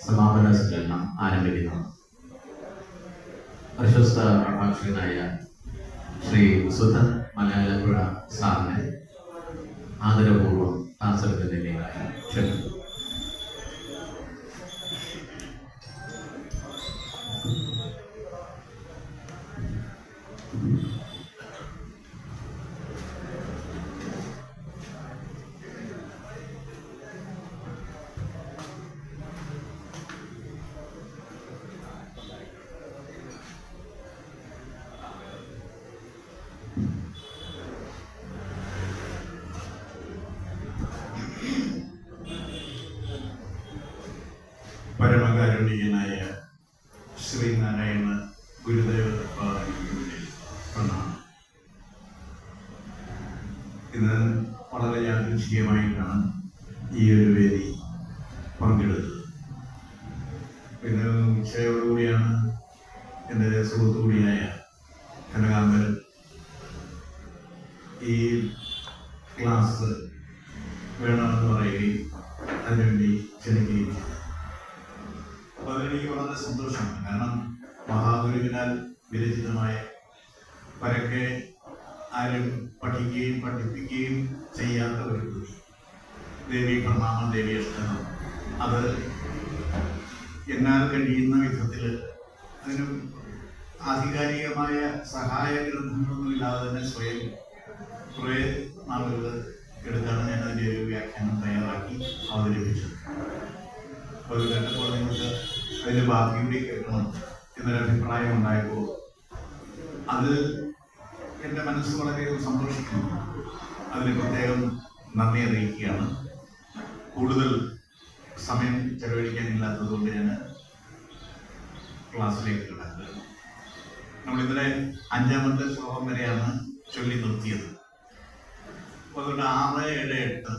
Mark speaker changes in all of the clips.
Speaker 1: സമാപന സമ്മേളനം ആരംഭിക്കുന്നു. പ്രശസ്ത പ്രഭാഷകനായ ശ്രീ സുധൻ മലയാളപ്പുഴ സാറിനെ ആദരപൂർവ്വം ആസനത്തിലേക്ക് ക്ഷണിക്കുന്നു.
Speaker 2: പരമകാരുണികനായ ശ്രീനാരായണ ഗുരുദേവ പ്രണാമം. ഇന്ന് വളരെ യാദൃച്ഛികമായിട്ടാണ് ഈ ഒരു വേദി പങ്കെടുത്തത്. ഇന്ന് ഉച്ചയോടുകൂടിയാണ് എൻ്റെ സുഹൃത്തുകൂടിയായ കനകാംബരൻ ഈ ക്ലാസ് വേണമെന്ന് പറയുകയും അതിനുവേണ്ടി ക്ഷണിക്കുകയും ചെയ്തു. അപ്പോൾ അതിലെനിക്ക് വളരെ സന്തോഷമാണ്. കാരണം മഹാഗുരുവിനാൽ വിരചിതമായ പരക്കെ ആരും പഠിക്കുകയും പഠിപ്പിക്കുകയും ചെയ്യാത്ത ഒരു കൃതി ദേവി പ്രണാമം, ദേവി അഷ്ടകം, അത് എന്നാൽ കഴിയുന്ന വിധത്തിൽ അതിന് ആധികാരികമായ സഹായ ഗ്രന്ഥങ്ങളൊന്നുമില്ലാതെ തന്നെ സ്വയം കുറേ നാളുകൾ എടുത്താണ് ഞാൻ അതിൻ്റെ ഒരു വ്യാഖ്യാനം തയ്യാറാക്കി അവതരിപ്പിച്ചത്. അപ്പോൾ അത് കേട്ടപ്പോൾ നിങ്ങൾക്ക് അതിൻ്റെ ബാക്കി കൂടി കേൾക്കണം എന്നൊരഭിപ്രായം ഉണ്ടായപ്പോൾ അത് എൻ്റെ മനസ്സ് വളരെയധികം സന്തോഷിക്കുന്നു. അതിന് പ്രത്യേകം നന്ദി അറിയിക്കുകയാണ്. കൂടുതൽ സമയം ചെലവഴിക്കാനില്ലാത്തതുകൊണ്ട് ഞാൻ ക്ലാസ്സിലേക്ക് കിടക്കുക. നമ്മളിന്നലെ 5ാമത്തെ ശ്ലോകം വരെയാണ് ചൊല്ലി നിർത്തിയത്. അപ്പോൾ അതുകൊണ്ട് 6, 7, 8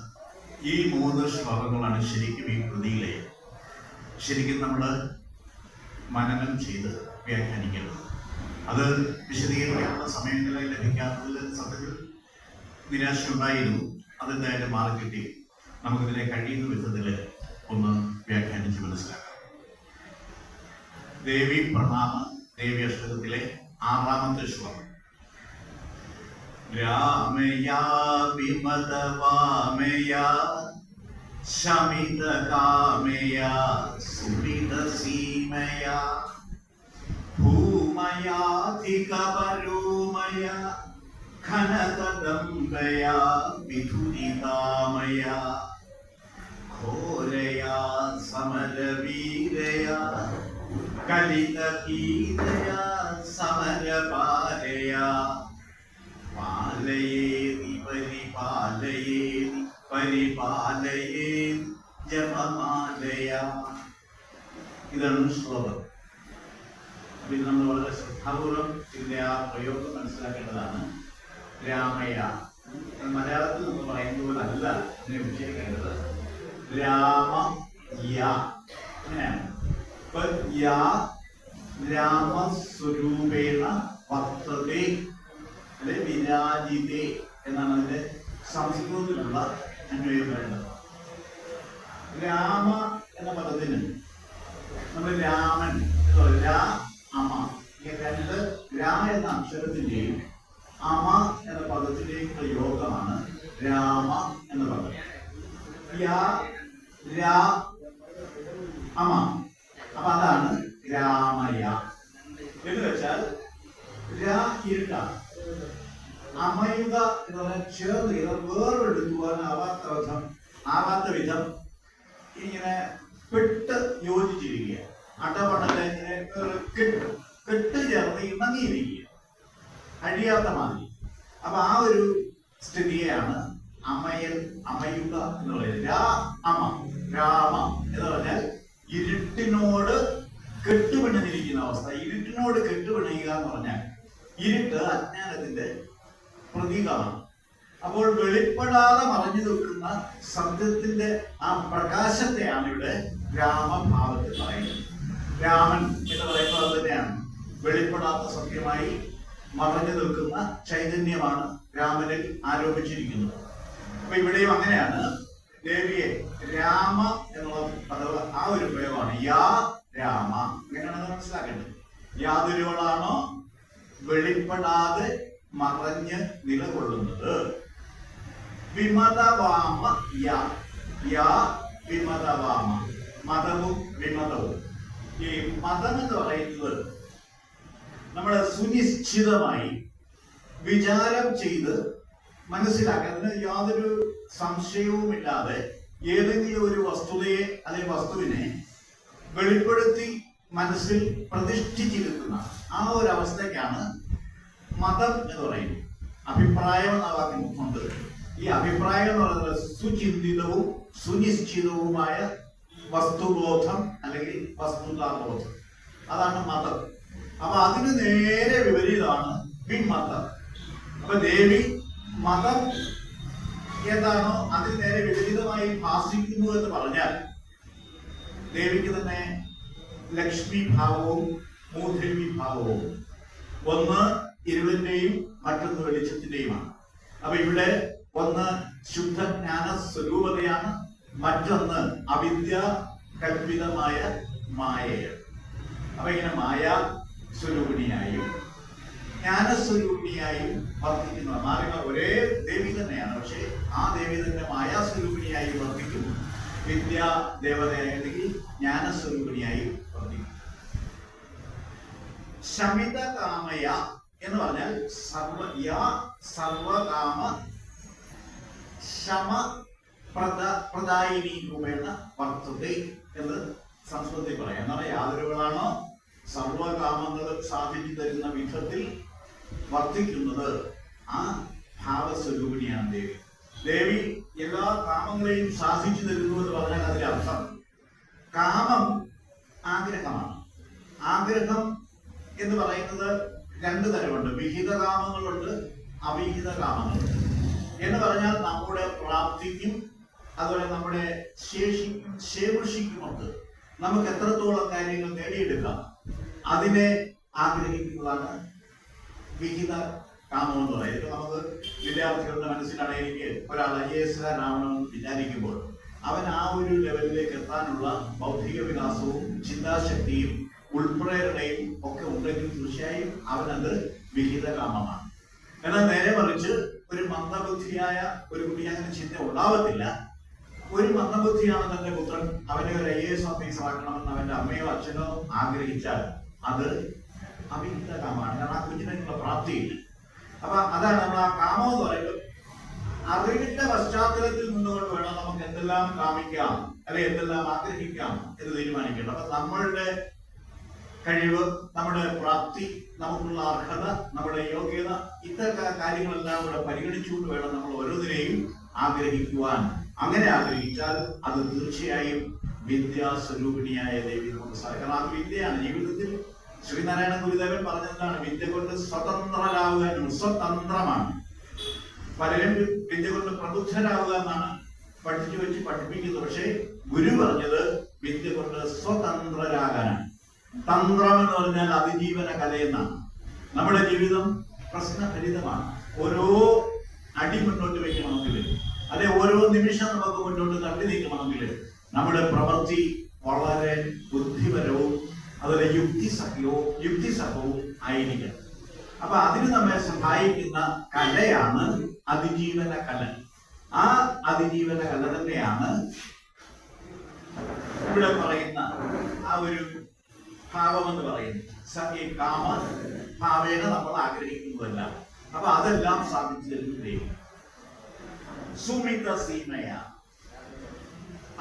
Speaker 2: ഈ 3 ശ്ലോകങ്ങളാണ് ശരിക്കും ഈ കൃതിയിലെ ശരിക്കും നമ്മൾ മനനം ചെയ്ത് വ്യാഖ്യാനിക്കേണ്ടത്. അത് വിശദീകരിക്കാനുള്ള സമയങ്ങളിൽ ലഭിക്കാത്തതിൽ സത്യത്തിൽ നിരാശയുണ്ടായിരുന്നു. അതെന്തായാലും മാറി കിട്ടി. നമുക്കിതിനെ കഴിയുന്ന വിധത്തിൽ ഒന്ന് വ്യാഖ്യാനിച്ച് മനസ്സിലാക്കാം. ദേവി പ്രണാമ, ദേവി അഷ്ടകത്തിലെ 6ാമത്തെ ശ്ലോകം. രാമയാ വിമതവാമയാ ശമിത കാമയാ സുരിത സീമയാ ഭൂമയാധികപരോമയാ ഘനകദംബയാ വിധുരിതാമയാ ഘോരയാ സമരവീരയാ കലിതകീതയാ സമരപാലയാ പാലയേതി പരിപാലയേതി പരിപാലയേതി ജപമാലയാ. ഇതാണ് ശ്ലോകം. അപ്പോൾ ഇത് നമ്മൾ വളരെ ശ്രദ്ധാപൂർവം ഇതിൻ്റെ ആ പ്രയോഗം മനസ്സിലാക്കേണ്ടതാണ്. രാമയ മലയാളത്തിൽ നമ്മൾ പറയുന്നത് പോലല്ല ഇതിനെ ഉച്ചരിക്കേണ്ടത്. രാമ യാ അങ്ങനെയാണ്. ഇപ്പൊ യാ രാമസ്വരൂപേണ വർത്തതേ അല്ലെ വിരാജിതേ എന്നാണ് അതിന്റെ സംസ്കൃതത്തിലുള്ള അന്വയം വേണ്ടത്. രാമ എന്ന പദത്തിന് നമ്മൾ രാമൻ രാ അമ ഈ 2 രാ എന്ന അക്ഷരത്തിന്റെയും അമ എന്ന പദത്തിന്റെയും പ്രയോഗമാണ് രാമ എന്ന പദം. യാ രാ അമ, അപ്പൊ അതാണ് രാമയ എന്ന് വെച്ചാൽ രാ ഇരുട്ട, അമയുക എന്ന് പറഞ്ഞാൽ ചേർന്ന് വേറെടുക്കുവാൻ ആവാത്ത വിധം ഇങ്ങനെ പെട്ട് യോജിച്ചിരിക്കുക. അടപടലെ ഇങ്ങനെ കെട്ട് ചേർന്ന് ഇണങ്ങിയിരിക്കുക, അഴിയാത്ത മാതിരി. അപ്പൊ ആ ഒരു സ്ഥിതിയെയാണ് അമയൻ അമയുക എന്ന് പറയുന്നത്. രാ അമ രാമ എന്ന് പറഞ്ഞാൽ ഇരുട്ടിനോട് കെട്ടുപിണഞ്ഞിരിക്കുന്ന അവസ്ഥ. ഇരുട്ടിനോട് കെട്ടുപിണയുക എന്ന് പറഞ്ഞാൽ ഇരുട്ട് അജ്ഞാനത്തിന്റെ പ്രതീകമാണ്. അപ്പോൾ വെളിപ്പെടാതെ മറഞ്ഞു നിൽക്കുന്ന സത്യത്തിന്റെ ആ പ്രകാശത്തെയാണ് ഇവിടെ രാമഭാവത്തിൽ പറയുന്നത്. രാമൻ എന്ന് പറയുന്നത് അത് തന്നെയാണ്. വെളിപ്പെടാത്ത സത്യമായി മറഞ്ഞു നിൽക്കുന്ന ചൈതന്യമാണ് രാമനിൽ ആരോപിച്ചിരിക്കുന്നത്. അപ്പൊ ഇവിടെയും അങ്ങനെയാണ്. ദേവിയെ രാമ എന്നുള്ള പദം ആ ഒരു പ്രയോഗമാണ്. യാ രാമ, അങ്ങനെയാണ് മനസ്സിലാക്കേണ്ടത്. യാതൊരുവളാണോ വെളിപ്പെടാതെ മറഞ്ഞ് നിലകൊള്ളുന്നത്. വിമതവാമ യാ, യാ വിമതവാമ, മതവും വിമതവും. ഈ മതം എന്ന് പറയുന്നത് നമ്മൾ സുനിശ്ചിതമായി വിചാരം ചെയ്ത് മനസ്സിലാക്കാൻ, അതിന് യാതൊരു സംശയവുമില്ലാതെ ഏതെങ്കിലും ഒരു വസ്തുതയെ അല്ലെങ്കിൽ വസ്തുവിനെ വെളിപ്പെടുത്തി മനസ്സിൽ പ്രതിഷ്ഠിച്ചിരിക്കുന്ന ആ ഒരു അവസ്ഥയ്ക്കാണ് മതം എന്ന് പറയുന്നത്. അഭിപ്രായം എന്ന വാക്കുണ്ട്. ഈ അഭിപ്രായം എന്ന് പറയുന്നത് സുചിന്തിതവും സുനിശ്ചിതവുമായ വസ്തുബോധം അല്ലെങ്കിൽ വസ്തുതാബോധം, അതാണ് മതം. അപ്പൊ അതിന് നേരെ വിപരീതമാണ് വിമതം. അപ്പൊ ദേവി മതം ഏതാണോ അതിന് നേരെ വിപരീതമായി ഭാസിക്കുന്നു എന്ന് പറഞ്ഞാൽ ദേവിക്ക് തന്നെ ലക്ഷ്മി ഭാവവും മൂർധന്യ ഭാവവും, ഒന്ന് ഇരുവിന്റെയും മറ്റൊന്ന് വെളിച്ചത്തിന്റെയുമാണ്. അപ്പൊ ഇവിടെ ഒന്ന് ശുദ്ധജ്ഞാന സ്വരൂപതയാണ്, മറ്റൊന്ന് അവിദ്യ കൽപ്പിതമായ മായയാണ്. അപ്പൊ ഇങ്ങനെ മായ സ്വരൂപിണിയായും ജ്ഞാനസ്വരൂപിണിയായും വർദ്ധിക്കുന്ന മാറിയ ഒരേ ദേവി തന്നെയാണ്. പക്ഷെ ആ ദേവി തന്നെ മായാസ്വരൂപിണിയായി വർദ്ധിക്കും, വിദ്യാ ദേവതയാണെങ്കിൽ ജ്ഞാനസ്വരൂപിണിയായി വർദ്ധിക്കും. ശമിത കാമയ എന്ന് പറഞ്ഞാൽ സർവകാമ ശമ പ്രദായിനി രൂപേണ വർത്തതേ എന്ന് സംസ്കൃതത്തിൽ പറയാം. എന്നാൽ യാതൊരുവളാണോ സർവകാമങ്ങൾ സാധിച്ചു തരുന്ന വിധത്തിൽ വർദ്ധിക്കുന്നത് ആ ഭാവസ്വരൂപിണിയാണ് ദേവി. ദേവി എല്ലാ കാമങ്ങളെയും സാധിച്ചു തരുന്നു എന്ന് പറഞ്ഞാൽ അതിന്റെ അർത്ഥം കാമം ആഗ്രഹമാണ്. ആഗ്രഹം എന്ന് പറയുന്നത് രണ്ടു തരമുണ്ട്. വിഹിത കാമങ്ങളുണ്ട്, അവിഹിത കാമങ്ങളുണ്ട്. എന്ന് പറഞ്ഞാൽ നമ്മുടെ പ്രാപ്തിക്കും അതുപോലെ നമ്മുടെ ശേഷിക്കും ശേഷിക്കുമൊക്കെ നമുക്ക് എത്രത്തോളം കാര്യങ്ങൾ നേടിയെടുക്കാം അതിനെ ആഗ്രഹിക്കുന്നതാണ് വിഹിത കാമം എന്ന് പറയുന്നത്. നമുക്ക് വിദ്യാർത്ഥികളുടെ മനസ്സിലാണ്, എനിക്ക് ഒരാൾ IAS ആവണമെന്ന് വിചാരിക്കുമ്പോൾ അവൻ ആ ഒരു ലെവലിലേക്ക് എത്താനുള്ള ബൗദ്ധിക വികാസവും ചിന്താശക്തിയും ഉൾപ്രേരണയും ഒക്കെ ഉണ്ടെങ്കിൽ തീർച്ചയായും അവനത് വിഹിത കാമമാണ്. എന്നാൽ നേരെ മറിച്ച് ഒരു മന്ദബുദ്ധിയായ ഒരു കുട്ടി അങ്ങനെ ചിന്ത ഉണ്ടാവത്തില്ല. ഒരു മന്ദബുദ്ധിയാണ് തന്റെ പുത്രൻ, അവനെ ഒരു IAS ഓഫീസർ ആക്കണമെന്ന് അവന്റെ അമ്മയോ അച്ഛനോ ആഗ്രഹിച്ചാൽ അത് അവിഹിത കാമാണ്. കാരണം ആ കുഞ്ഞിനുള്ള പ്രാപ്തിയില്ല. അപ്പൊ അതാണ് നമ്മൾ ആ കാമം എന്ന് പറയുന്നത്. അറിവിന്റെ പശ്ചാത്തലത്തിൽ നിന്നുകൊണ്ട് വേണം നമുക്ക് എന്തെല്ലാം കാമിക്കാം അല്ലെ എന്തെല്ലാം ആഗ്രഹിക്കാം എന്ന് തീരുമാനിക്കണം. അപ്പൊ നമ്മളുടെ കഴിവ്, നമ്മുടെ പ്രാപ്തി, നമുക്കുള്ള അർഹത, നമ്മുടെ യോഗ്യത, ഇത്തരം കാര്യങ്ങളെല്ലാം കൂടെ പരിഗണിച്ചുകൊണ്ട് വേണം നമ്മൾ ഓരോന്നിനെയും ആഗ്രഹിക്കുവാൻ. അങ്ങനെ ആഗ്രഹിച്ചാൽ അത് തീർച്ചയായും വിദ്യാസ്വരൂപിണിയായ ദേവി നമുക്ക് സാധിക്കും. കാരണം അത് വിദ്യയാണ്. ജീവിതത്തിൽ ശ്രീനാരായണ ഗുരുദേവൻ പറഞ്ഞതാണ്, വിദ്യ കൊണ്ട് സ്വതന്ത്രരാകുക എന്നാണ്. സ്വതന്ത്രമാണ്. പലരും വിദ്യ കൊണ്ട് പ്രബുദ്ധരാകുക എന്നാണ് പഠിച്ചു വെച്ച് പഠിപ്പിക്കുന്നത്. പക്ഷേ ഗുരു പറഞ്ഞത് വിദ്യ കൊണ്ട് സ്വതന്ത്രരാകാനാണ്. തന്ത്രം എന്ന് പറഞ്ഞാൽ അതിജീവന കലയെന്നാണ്. നമ്മുടെ ജീവിതം പ്രശ്നഭരിതമാണ്. ഓരോ അടി മുന്നോട്ട് വയ്ക്കണമെങ്കിൽ, അല്ലെ ഓരോ നിമിഷം നമുക്ക് മുന്നോട്ട് തള്ളി നീക്കണമെങ്കിൽ നമ്മുടെ പ്രവൃത്തി വളരെ ബുദ്ധിപരവും അതുപോലെ യുക്തിസഹവും ആയിരിക്കണം. അപ്പൊ അതിന് നമ്മെ സഹായിക്കുന്ന കലയാണ് അതിജീവന കല. ആ അതിജീവന കല തന്നെയാണ് ഇവിടെ പറയുന്ന ആ ഒരു ഭാവം എന്ന് പറയുന്നത്. ഈ കാമ ഭാവേന നമ്മൾ ആഗ്രഹിക്കുന്നതല്ല. അപ്പൊ അതെല്ലാം സാധിച്ചു തരുന്നതേ സുമിത സീമയ.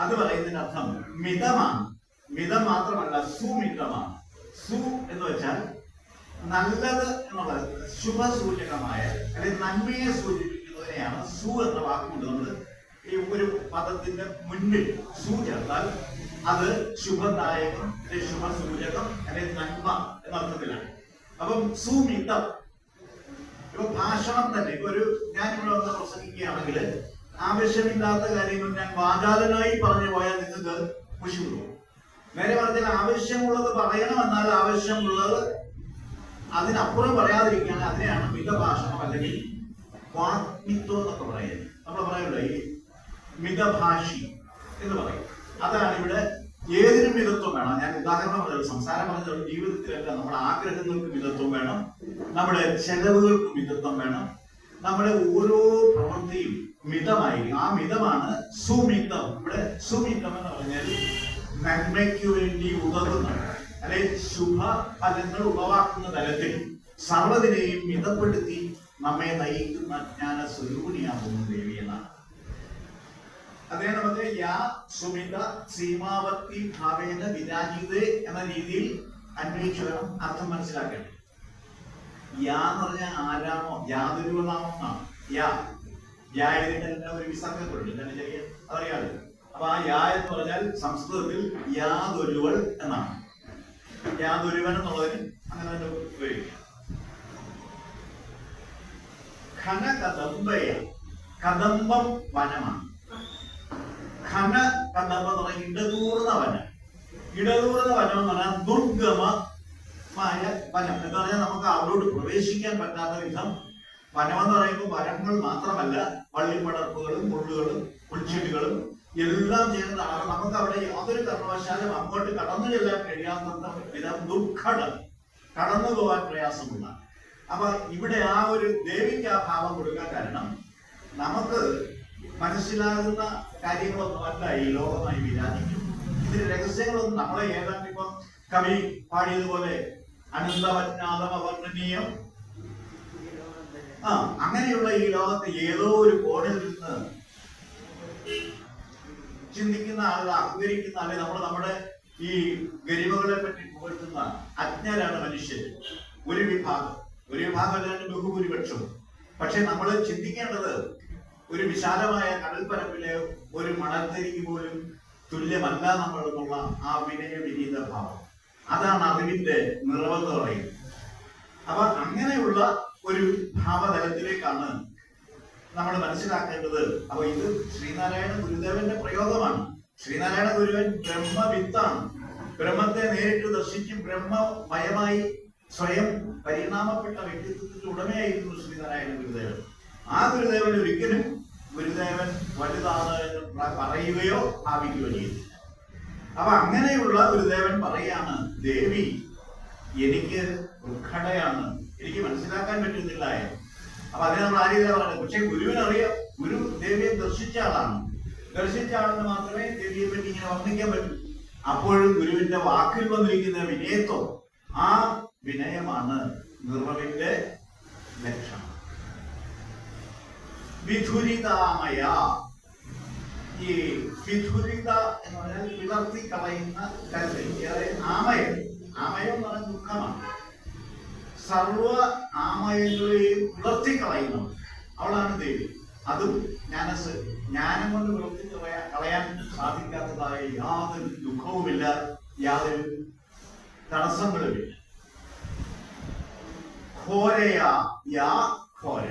Speaker 2: അത് പറയുന്നതിന് അർത്ഥം മിതമാണ്. മിതം മാത്രമല്ല, സുമിതമാണ്. സു എന്ന് വെച്ചാൽ നല്ലത് എന്നുള്ളത് ശുഭസൂചകമായ അല്ലെങ്കിൽ നന്മയെ സൂചിപ്പിക്കുന്നതിനെയാണ് സു എന്ന വാക്കുകൊണ്ട് നമ്മൾ ഈ ഒരു പദത്തിന്റെ മുന്നിൽ സു ചേർത്താൽ അത് ശുഭദായകം അല്ലെങ്കിൽ ശുഭസൂചകം അല്ലെങ്കിൽ നന്മ എന്നർത്ഥത്തിലാണ്. അപ്പം സുമിതം. ഇപ്പൊ ഭാഷണം തന്നെ, ഇപ്പൊ ഒരു ഞാനിവിടെ വന്ന് പ്രസംഗിക്കുകയാണെങ്കിൽ ആവശ്യമില്ലാത്ത കാര്യങ്ങൾ ഞാൻ വാചാലനായി പറഞ്ഞു പോയാൽ നിങ്ങൾക്ക് മുഷിവുള്ളൂ. നേരെ പറഞ്ഞാൽ ആവശ്യമുള്ളത് പറയണമെന്നാൽ ആവശ്യമുള്ളത് അതിനപ്പുറം പറയാതിരിക്കുകയാണ്. അതിനെയാണ് മിതഭാഷണം അല്ലെങ്കിൽ വാഗ്മിത്വം എന്നൊക്കെ പറയുന്നത്. നമ്മൾ പറയുമല്ലോ, ഈ മിതഭാഷി എന്ന് പറയും. അതാണ് ഇവിടെ ഏതിനും മിതത്വം വേണം. ഞാൻ ഉദാഹരണം പറഞ്ഞത്, സംസാരം പറഞ്ഞത് ജീവിതത്തിലല്ല, നമ്മുടെ ആഗ്രഹങ്ങൾക്ക് മിതത്വം വേണം, നമ്മുടെ ചെലവുകൾക്ക് മിതത്വം വേണം, നമ്മുടെ ഓരോ പ്രവൃത്തിയും മിതമായിരിക്കും. ആ മിതമാണ് സുമിതം. ഇവിടെ സുമിതം എന്ന് പറഞ്ഞാൽ നന്മയ്ക്ക് വേണ്ടി ഉതകുന്ന, അല്ലെ ശുഭ ഫലങ്ങൾ ഉളവാക്കുന്ന തലത്തിൽ സർവ്വതിനെയും മിതപ്പെടുത്തി നമ്മെ നയിക്കുന്ന ജ്ഞാന സ്വരൂപിണിയാകുന്ന ദേവി എന്നാണ്. അതേ നമുക്ക് യാ സുമിത സീമാവർത്തി ഭാവേന വിരാജിതേ എന്ന രീതിയിൽ അന്വേഷിച്ചു വേണം അർത്ഥം മനസ്സിലാക്കേണ്ടത്. യാ എന്ന് പറഞ്ഞാൽ ആരാണോ, യാതൊരു നാമമാണ് യാ. യായതിന്റെ ഒരു വിസർഗങ്ങളുണ്ട്, തന്നെ ചെറിയ അതറിയാമല്ലോ. അപ്പൊ ആ യാ എന്ന് പറഞ്ഞാൽ സംസ്കൃതത്തിൽ യാതൊരുവൾ എന്നാണ്. യാതൊരുവൻ എന്നുള്ളതിന് അങ്ങനെ തന്നെ ഉപയോഗിക്കാം. ഘന കദംബയ, കദംബം വനമാണ്. ഘന കദംബം എന്ന് പറഞ്ഞാൽ ഇടതൂർന്ന വനം. ഇടതൂർന്ന വനം എന്ന് പറഞ്ഞാൽ ദുർഗമമായ വനം എന്ന് പറഞ്ഞാൽ നമുക്ക് അവിടോട്ട് പ്രവേശിക്കാൻ പറ്റാത്ത വിധം. വനം എന്ന് പറയുമ്പോൾ മരങ്ങൾ മാത്രമല്ല, വള്ളിപ്പടർപ്പുകളും മുള്ളുകളും പുൽച്ചെടികളും എല്ലാം ചേർന്നതാണ്. നമുക്ക് അവിടെ യാതൊരു കാരണവശാലും അങ്ങോട്ട് കടന്നു ചെല്ലാൻ കഴിയാത്ത വിധം ദുർഘടം, കടന്നു പോകാൻ പ്രയാസമുള്ള. അപ്പൊ ഇവിടെ ആ ഒരു ദേവിക്ക് ആ ഭാവം കൊടുക്കാൻ കാരണം നമുക്ക് മനസ്സിലാകുന്ന കാര്യങ്ങളൊന്നും അല്ല ഈ ലോകമായി വിരാജിക്കും. ഇതിന് രഹസ്യങ്ങളൊന്നും നമ്മളെ ഏതാണ്ട് ഇപ്പം കവി പാടിയതുപോലെ അനന്തവജ്ഞാതം അവർണ്ണനീയം, അങ്ങനെയുള്ള ഈ ലോകത്തെ ഏതോ ഒരു കോണിൽ നിന്ന് ചിന്തിക്കുന്ന ആളുകൾ, അഹങ്കരിക്കുന്ന ആളുകൾ, നമ്മുടെ ഈ ഗരിമകളെ പറ്റി പുകഴ്ത്തുന്ന അജ്ഞരാണ് മനുഷ്യർ. ഒരു വിഭാഗം അല്ലാണ്ട് ബഹുഭൂരിപക്ഷം. പക്ഷെ നമ്മൾ ചിന്തിക്കേണ്ടത് ഒരു വിശാലമായ കടൽപ്പരപ്പിലെ ഒരു മണൽത്തരിക്ക് പോലും തുല്യമല്ല നമ്മൾ എന്നുള്ള ആ വിനയ വിനീത ഭാവം. അതാണ് അറിവിന്റെ നിറവെന്ന് പറയുന്നത്. അപ്പൊ അങ്ങനെയുള്ള ഒരു ഭാവതലത്തിലേക്കാണ് നമ്മൾ മനസ്സിലാക്കേണ്ടത്. അപ്പൊ ഇത് ശ്രീനാരായണ ഗുരുദേവന്റെ പ്രയോഗമാണ്. ശ്രീനാരായണ ഗുരുവൻ ബ്രഹ്മവിത്താണ്. ബ്രഹ്മത്തെ നേരിട്ട് ദർശിച്ച് ബ്രഹ്മമയമായി സ്വയം പരിണാമപ്പെട്ട വ്യക്തിത്വത്തിന്റെ ഉടമയായിരുന്നു ശ്രീനാരായണ ഗുരുദേവൻ. ആ ഗുരുദേവൻ ഒരിക്കലും ഗുരുദേവൻ വലുതാണ് എന്ന് പറയുകയോ ഭാവിക്കുകയോ ചെയ്തു. അപ്പൊ അങ്ങനെയുള്ള ഗുരുദേവൻ പറയാണ്, ദേവി എനിക്ക് ദുർഘടയാണ്, എനിക്ക് മനസ്സിലാക്കാൻ പറ്റുന്നില്ല. അപ്പൊ അതിനെ നമ്മൾ ആ രീതിയിലാണ് പറയുന്നത്. പക്ഷെ ഗുരുവിനറിയാം, ഗുരു ദേവിയെ ദർശിച്ച ആളാണ്. ദർശിച്ച ആളിന് മാത്രമേ ദേവിയെ പറ്റി ഇങ്ങനെ വർണ്ണിക്കാൻ പറ്റൂ. അപ്പോഴും ഗുരുവിന്റെ വാക്കിൽ വന്നിരിക്കുന്ന വിനയത്വം, ആ വിനയമാണ് നിർമ്മലിന്റെ ലക്ഷണം. വിധുരിതാമയ, ഈ വിധുരിത എന്ന് പറഞ്ഞാൽ വിളർത്തി കളയുന്ന കരുതൽ. ആമയം എന്ന് പറഞ്ഞാൽ ദുഃഖമാണ്. സർവ ആമയങ്ങളെയും വിളർത്തിക്കളയുന്നു അവളാണ് ദേവി. അതും ജ്ഞാനം കൊണ്ട് വിളർത്തി കളയാൻ സാധിക്കാത്തതായ യാതൊരു ദുഃഖവുമില്ല, യാതൊരു തടസ്സങ്ങളുമില്ല. ഘോരയാ യാ ഘോര,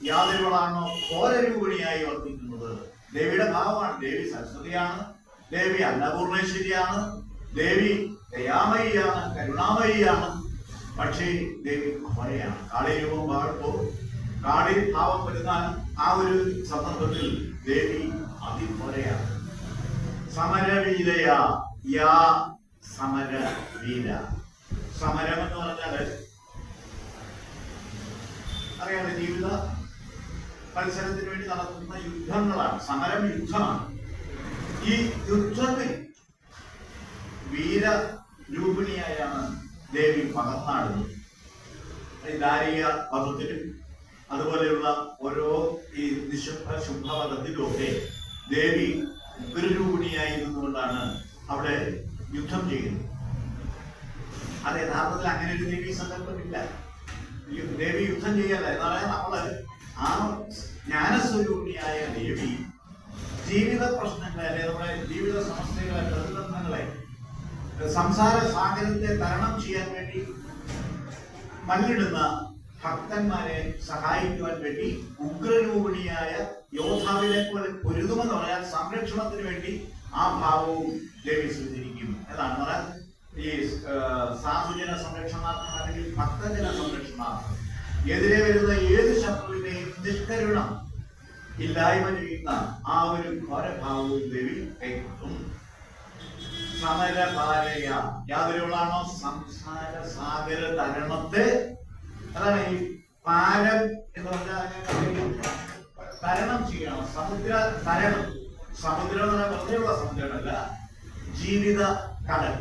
Speaker 2: യാതൊരുവളാണോ ഘോരരൂപിണിയായി വർത്തിക്കുന്നത്. ദേവിയുടെ ഭാവമാണ്. ദേവി സരസ്വതിയാണ്, ദേവി അന്നപൂർണേശ്വരിയാണ്, ദേവി ദയാമയിയാണ്, കരുണാമയിയാണ്. പക്ഷേ ദേവി ഘോരയാണ്. കാളി രൂപം പാടുമ്പോൾ കാളി ഭാവം വരുന്ന ആ ഒരു സന്ദർഭത്തിൽ ദേവി അതിഘോരയാണ്. സമരവീരയാ യാ സമരവീര. സമരം എന്ന് പറഞ്ഞാല് അറിയാതെ ജീവിത മത്സരത്തിന് വേണ്ടി നടത്തുന്ന യുദ്ധങ്ങളാണ്. സമരം യുദ്ധമാണ്. ഈ യുദ്ധത്തിൽ വീരരൂപിണിയായാണ് ദേവി പകർന്നാടുന്നത്. ദാരിക വധത്തിലും അതുപോലെയുള്ള ഓരോ ഈ നിശുദ്ധ ശുദ്ധവധത്തിലും ഒക്കെ ദേവി ഉഗ്രരൂപിണിയായിരുന്നുകൊണ്ടാണ് അവിടെ യുദ്ധം ചെയ്യുന്നത്. അത് യഥാർത്ഥത്തിൽ അങ്ങനെ ഒരു ദേവി സങ്കല്പമില്ല. ദേവി യുദ്ധം ചെയ്യല്ല എന്ന് പറയാൻ നമ്മള് ആ ജ്ഞാനസ്വരൂപിണിയായ ദേവി ജീവിത പ്രശ്നങ്ങളെ, അല്ലെ നമ്മുടെ ജീവിത സമസ്യകളെ, പ്രതിബന്ധങ്ങളെ, സംസാര സാഗരത്തെ തരണം ചെയ്യാൻ വേണ്ടി മല്ലിടുന്ന ഭക്തന്മാരെ സഹായിക്കുവാൻ വേണ്ടി ഉഗ്രരൂപിണിയായ യോദ്ധാവിനെ പോലെ പൊരുതുമെന്ന് പറയാൻ സംരക്ഷണത്തിന് വേണ്ടി ആ ഭാവവും ദേവി സ്വീകരിക്കും എന്നാണ് പറയാൻ. ഈ സാധുജന സംരക്ഷണാർത്ഥം അല്ലെങ്കിൽ ഭക്തജന സംരക്ഷണാർത്ഥം എതിരെ വരുന്ന ഏത് ശത്രുവിനെയും നിഷ്കരുണം ഇല്ലായ്മ ചെയ്യുന്ന ആ ഒരു ഘോരഭാവവും ദേവി കൈക്കൊള്ളും. സമരപാലയ യാതൊരുവളാണോ സംസാര സാഗര തരണത്തെ, അതാണ് ഈ പാലം എന്ന് പറഞ്ഞാൽ തരണം ചെയ്യണം. സമുദ്ര തരണം, സമുദ്രം എന്ന് പറഞ്ഞാൽ വെറുതെയുള്ള സമുദ്രമല്ല, ജീവിത കടൽ.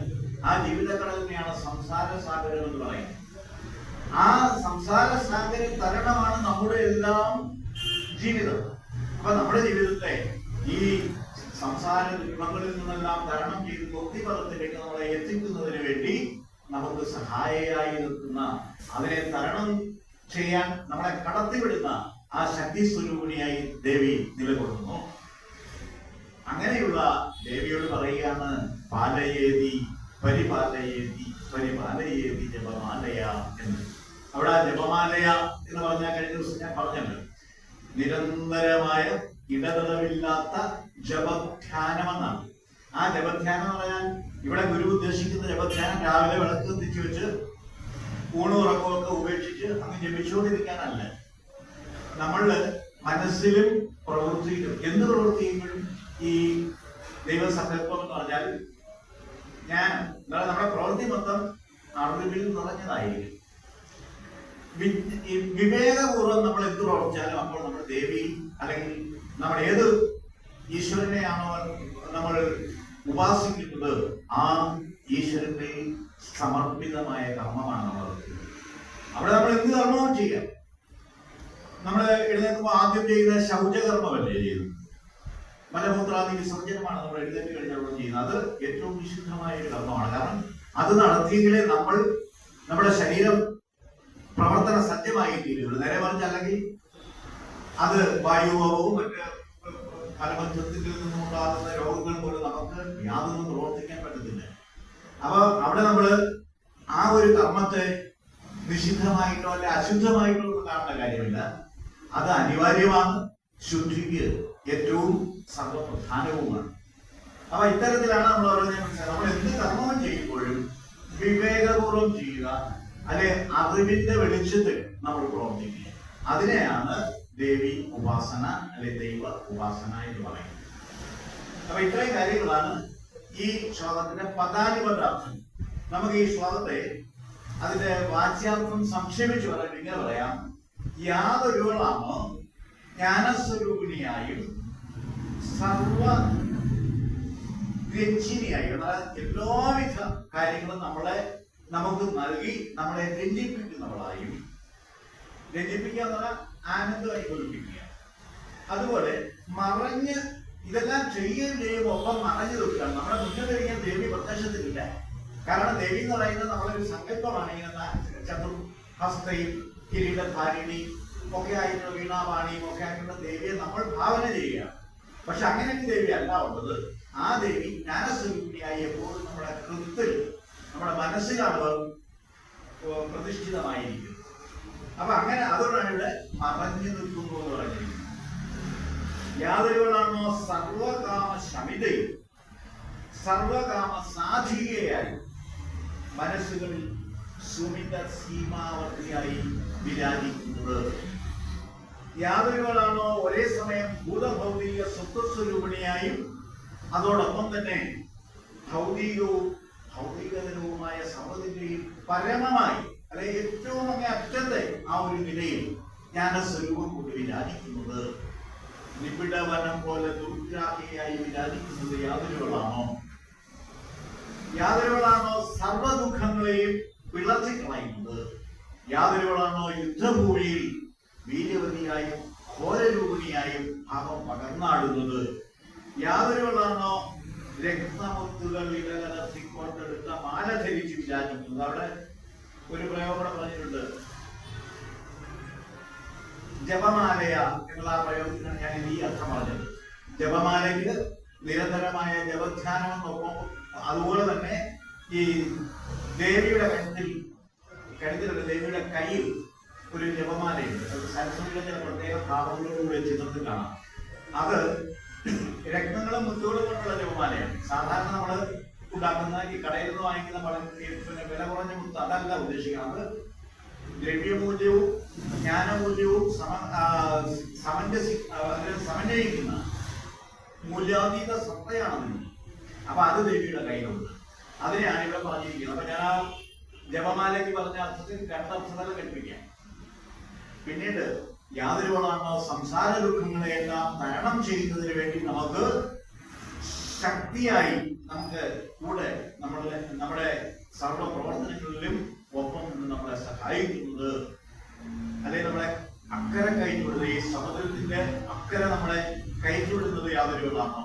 Speaker 2: ആ ജീവിത കടലിനെയാണ് സംസാര സാഗരം എന്ന് പറയുന്നത്. ആ സംസാര സാഗര തരണമാണ് നമ്മുടെ എല്ലാം ജീവിതം. അപ്പൊ നമ്മുടെ ജീവിതത്തെ ഈ സംസാര ദുഃഖങ്ങളിൽ നിന്നെല്ലാം തരണം ചെയ്ത് മുക്തിപഥത്തിലേക്ക് നമ്മളെ എത്തിക്കുന്നതിന് വേണ്ടി നമുക്ക് സഹായിയായി നിൽക്കുന്ന, അതിനെ തരണം ചെയ്യാൻ നമ്മളെ കടത്തിവിടുന്ന ആ ശക്തി സ്വരൂപിണിയായി ദേവി നിലകൊള്ളുന്നു. അങ്ങനെയുള്ള ദേവിയോട് പറയുകയാണ് പാലയേതി പരിപാലയേതി പരിപാലയേതി ജപമാലയ എന്ന്. അവിടെ ജപമാലയ എന്ന് പറഞ്ഞാൽ കഴിഞ്ഞ ദിവസം ഞാൻ പറഞ്ഞല്ലോ, നിരന്തരമായ ഇടതടവില്ലാത്ത ജപധ്യാനമെന്നാണ്. ആ ജപധ്യാനം എന്ന് പറഞ്ഞാൽ ഇവിടെ ഗുരു ഉദ്ദേശിക്കുന്ന ജപധ്യാനം രാവിലെ വിളക്ക് കത്തിച്ചു വെച്ച് ഊണും ഉറക്കമൊക്കെ ഉപേക്ഷിച്ച് അങ്ങ് ജപിച്ചുകൊണ്ടിരിക്കാനല്ല. നമ്മളുടെ മനസ്സിലും പ്രവൃത്തിയിലും എന്ത് പ്രവൃത്തിയുമ്പോഴും ഈ ദൈവസങ്കല്പം എന്ന് പറഞ്ഞാൽ ഞാൻ നമ്മുടെ പ്രവൃത്തി മൊത്തം അറിവിൽ നിറഞ്ഞതായിരിക്കും. വിവേകപൂർവ്വം നമ്മൾ എന്ത് പ്രവർത്തിച്ചാലും അപ്പോൾ നമ്മൾ ദേവി അല്ലെങ്കിൽ നമ്മൾ ഏത് ഈശ്വരനെയാണോ നമ്മൾ ഉപാസിക്കുന്നത് ആ ഈശ്വരന്റെ സമർപ്പിതമായ കർമ്മമാണ് നമ്മൾ. അവിടെ നമ്മൾ എന്ത് കർമ്മവും ചെയ്യാം. നമ്മൾ എഴുന്നേൽക്കുമ്പോൾ ആദ്യം ചെയ്യുന്ന ശൗചകർമ്മമല്ലേ ചെയ്യുന്നത്, മലമൂത്രാദി വിസർജനമാണ് നമ്മൾ എഴുന്നേറ്റ് കഴിഞ്ഞാൽ ചെയ്യുന്നത്. അത് ഏറ്റവും വിശുദ്ധമായ ഒരു കർമ്മമാണ്. കാരണം അത് നടത്തിയെങ്കിലേ നമ്മൾ നമ്മുടെ ശരീരം പ്രവർത്തന സജ്ജമായി തീരുള്ളൂ. നേരെ മറിച്ച് അല്ലെങ്കിൽ അത് വായുവവും മറ്റ് മലബന്ധത്തിൽ നിന്നുണ്ടാകുന്ന രോഗങ്ങൾ പോലും നമുക്ക് യാതൊന്നും പ്രവർത്തിക്കാൻ പറ്റത്തില്ല. അപ്പൊ അവിടെ നമ്മള് ആ ഒരു കർമ്മത്തെ നിഷിദ്ധമായിട്ടോ അല്ലെ അശുദ്ധമായിട്ടോ ഒന്നും കാണേണ്ട കാര്യമില്ല. അത് അനിവാര്യമാണ്, ശുദ്ധിക്ക് ഏറ്റവും സർവപ്രധാനവുമാണ്. അപ്പൊ ഇത്തരത്തിലാണ് നമ്മൾ പറയുന്നത്, നമ്മൾ എന്ത് കർമ്മവും ചെയ്യുമ്പോഴും വിവേകപൂർവ്വം ചെയ്യുക, അല്ലെ അറിവിന്റെ വെളിച്ചത്തിൽ നമ്മൾ പ്രവർത്തിക്കുക. അതിനെയാണ് ദേവി ഉപാസന അല്ലെ ദൈവ ഉപാസന എന്ന് പറയുന്നത്. അപ്പൊ ഇത്രയും കാര്യങ്ങളാണ് ഈ ശ്ലോകത്തിന്റെ പദാനുപദാർത്ഥം. നമുക്ക് ഈ ശ്ലോകത്തെ അതിന്റെ വാച്യാർത്ഥം സംക്ഷേപിച്ചു പറയാൻ ഇങ്ങനെ പറയാം: യാതൊരുവളാണോ ജ്ഞാനസ്വരൂപിണിയായും സർവ രഞ്ജിനിയായും, അതായത് എല്ലാവിധ കാര്യങ്ങളും നമുക്ക് നൽകി നമ്മളെ രഞ്ജിപ്പിക്കുന്നവളായും, രഞ്ജിപ്പിക്കുക എന്ന് പറഞ്ഞാൽ ആനന്ദമായി കൊലിപ്പിക്കുക. അതുപോലെ മറഞ്ഞ് ഇതെല്ലാം ചെയ്യുകയും ഒപ്പം മറഞ്ഞു നിൽക്കുകയാണ്. നമ്മുടെ മുന്നിൽ കഴിക്കാൻ ദേവി പ്രത്യക്ഷത്തിലില്ല. കാരണം ദേവി എന്ന് പറയുന്നത് നമ്മളൊരു സങ്കല്പമാണ്. ഇങ്ങനെ ചതുർഹസ്തയും കിരീടധാരിണിയും ഒക്കെ ആയിട്ടുള്ള വീണാവാണിയും ഒക്കെ ആയിട്ടുള്ള ദേവിയെ നമ്മൾ ഭാവന ചെയ്യുകയാണ്. പക്ഷെ അങ്ങനെയൊക്കെ ദേവി അല്ല ഉള്ളത്. ആ ദേവി ജ്ഞാനസ്വരൂപിണിയായി എപ്പോഴും നമ്മുടെ ഹൃദയത്തിൽ, നമ്മുടെ മനസ്സിലാണ് പ്രതിഷ്ഠിതമായിരിക്കുന്നത്. അപ്പൊ അങ്ങനെ അതുകൊണ്ടാണ് ഇവിടെ മറഞ്ഞു നിൽക്കുന്നു എന്ന് പറഞ്ഞിരിക്കുന്നത്. യാതൊരുവളാണോ സർവകാമ ശമിതയും സർവകാമ സാധികയായി മനസ്സുകളിൽ സുമിത സീമാവർത്തിയായി വിരാജിക്കുന്നത്, യാതൊരുവളാണോ ഒരേ സമയം ഭൂതഭൗതിക സ്വത്വസ്വരൂപിണിയായും അതോടൊപ്പം തന്നെ ഭൗതികതരവുമായ സമൃദ്ധിയും പരമമായി അല്ലെ ഏറ്റവും അങ്ങേ അറ്റത്തെ ആ ഒരു നിലയിൽ ജ്ഞാനസ്വരൂപം കൊണ്ട് വിരാജിക്കുന്നത്, നിബിഡവനം പോലെ ദുർഗ്രാഹിയായി വിരാജിക്കുന്നത് യാതൊരുവളാണോ സർവദുഃഖങ്ങളെയും പിളർത്തിക്കളയുന്നത്, യാതൊരുവളാണോ യുദ്ധഭൂമിയിൽ വീര്യവതിയായും ഘോരരൂപിണിയായും ഭാവം പകർന്നാടുന്നത്, യാതൊരുവളാണോ രക്തമുത്തുകൾ ഇടകലർത്തിക്കൊണ്ടെടുത്ത മാല ധരിച്ച് വിരാജിക്കുന്നത്. അവിടെ ഒരു പ്രയോഗം പറഞ്ഞിട്ടുണ്ട്, ജപമാലയ എന്നുള്ള ആ പ്രയോഗത്തിനാണ് ഞാൻ ഈ അർത്ഥം പറഞ്ഞത്. ജപമാലയ്ക്ക് നിരന്തരമായ ജപധ്യാനം എന്നൊപ്പം അതുപോലെ തന്നെ ഈ ദേവിയുടെ കഴുത്തിലുള്ള ദേവിയുടെ കയ്യിൽ ഒരു ജപമാലയുണ്ട്. സരസ്വതിയുടെ ചില പ്രത്യേക ഭാവങ്ങളോടുകൂടി ചിത്രത്തിൽ കാണാം. അത് രത്നങ്ങളും മുത്തുകളും കൊണ്ടുള്ള ജപമാലയാണ്. സാധാരണ നമ്മൾ ഉണ്ടാക്കുന്ന ഈ കടയിൽ നിന്ന് വാങ്ങിക്കുന്ന പിന്നെ വില കുറഞ്ഞ മുത്ത് അതല്ല ഉദ്ദേശിക്കുന്നത്. ദ്രവ്യമൂല്യവും ജ്ഞാനമൂല്യവും സമന്വയിക്കുന്ന മൂല്യാതീത സത്തയാണെന്ന്. അപ്പൊ അത് ദേവിയുടെ കയ്യിലുണ്ട്. അതിനെയാണ് ഇവിടെ പറഞ്ഞിരിക്കുന്നത്. അപ്പൊ ഞാൻ ആ ജപമാലയ്ക്ക് പറഞ്ഞ അർത്ഥത്തിൽ രണ്ടർത്ഥങ്ങൾ കൽപ്പിക്കാം. പിന്നീട് യാതൊരുവളാണോ സംസാര ദുഃഖങ്ങളെയെല്ലാം തരണം ചെയ്യുന്നതിന് വേണ്ടി നമുക്ക് ശക്തിയായി നമുക്ക് കൂടെ നമ്മുടെ സർവ പ്രവർത്തനങ്ങളിലും ഒപ്പം നിന്ന് നമ്മളെ സഹായിക്കുന്നത്, അല്ലെങ്കിൽ നമ്മളെ അക്കരെ കയറ്റിവിടുന്നത്, ഈ സമുദ്രത്തിന്റെ അക്കരെ നമ്മളെ കയറ്റിവിടുന്നത് യാതൊരുവളാണോ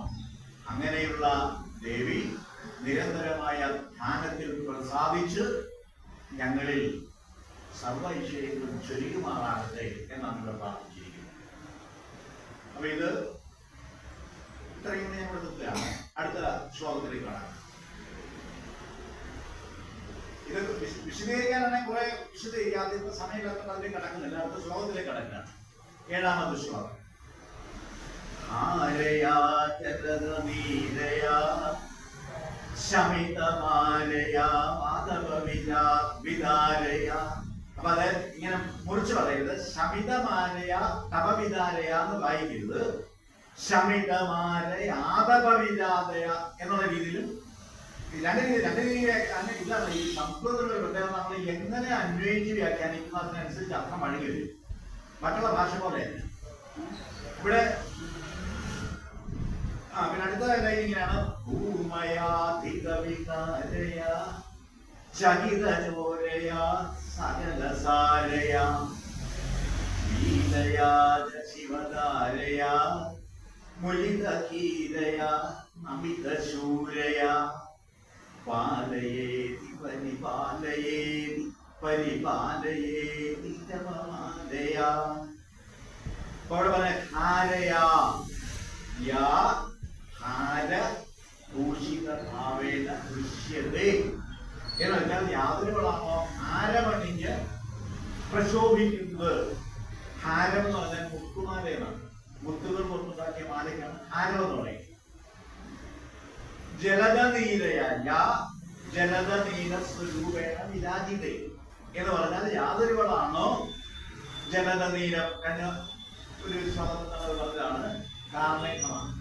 Speaker 2: അങ്ങനെയുള്ള ദേവി നിരന്തരമായ ധ്യാനത്തിൽ പ്രസാദിച്ച് ഞങ്ങളിൽ സർവ ഐശ്വര്യങ്ങളും ചൊരിയുമാറാകട്ടെ എന്നാണ് ഇവിടെ പ്രാർത്ഥിച്ചിരിക്കുന്നത്. അപ്പൊ ഇത് ഇത്രയും ഞങ്ങൾ നിർത്തുകയാണ്. അടുത്ത ശ്ലോകത്തിലേക്ക് കാണാം. ഇത് വിശദീകരിക്കാനാണെങ്കിൽ കുറെ വിശദീകരിക്കാത്ത സമയമില്ലാത്ത അതിലേക്ക് കടക്കുന്നില്ല. അടുത്ത ശ്ലോകത്തിലേക്ക് കടക്കുകയാണ്. 7ാമത്തെ ശ്ലോകം. അപ്പൊ അത് ഇങ്ങനെ മുറിച്ച് പറയരുത്. ശമിതമാലയ തപവിതാലയ എന്ന് വായിക്കരുത്. ശമിതമാലയാതപവിതാലയ എന്നുള്ള രീതിയിലും രണ്ട് രീതി ഇതാണ്. ഈ സംസ്കൃതത്തിലുള്ള പ്രത്യേകത നമ്മൾ എങ്ങനെ അന്വയിച്ച് വ്യാഖ്യാനിക്കുന്നു അതിനനുസരിച്ച് അർത്ഥം വഴി വരും. മറ്റുള്ള ഭാഷ പോലെ ഇവിടെ പിന്നെ അടുത്ത ലൈൻ ഇങ്ങനെയാണ്. ഭൂമയാധികവികാരയ ചകിതചോരയ സകലസാരയ ലീലയാജ ശിവധാരയ മുലിതകീരയ അമിതശൂരയ പാലയേതി പരിപാലയേതി പരിപാലയേതി ജപമാലയ. അവിടെ പറഞ്ഞ ഹാരയാ യാ ഹാര ഭൂഷിത ഭാവേന ദൃശ്യതേ എന്ന് വെച്ചാൽ യാതൊരുവളാണോ ഹാരമണിഞ്ഞ് പ്രശോഭിക്കുന്നത്. ഹാരം എന്ന് പറഞ്ഞാൽ മുത്തുമാല എന്നാണ്. മുത്തുകൾ കൊണ്ടുണ്ടാക്കിയ മാലയ്ക്കാണ് ഹാരം എന്ന് പറയുന്നത്. ജലദനീരയ ജലദനീര സ്വരൂപേണ വിരാജിതേ എന്ന് പറഞ്ഞാൽ യാതൊരുവളാണോ ജലദനീരം എന്ന ഒരു ശബ്ദമാണ്. കാർമേഘമാണ്,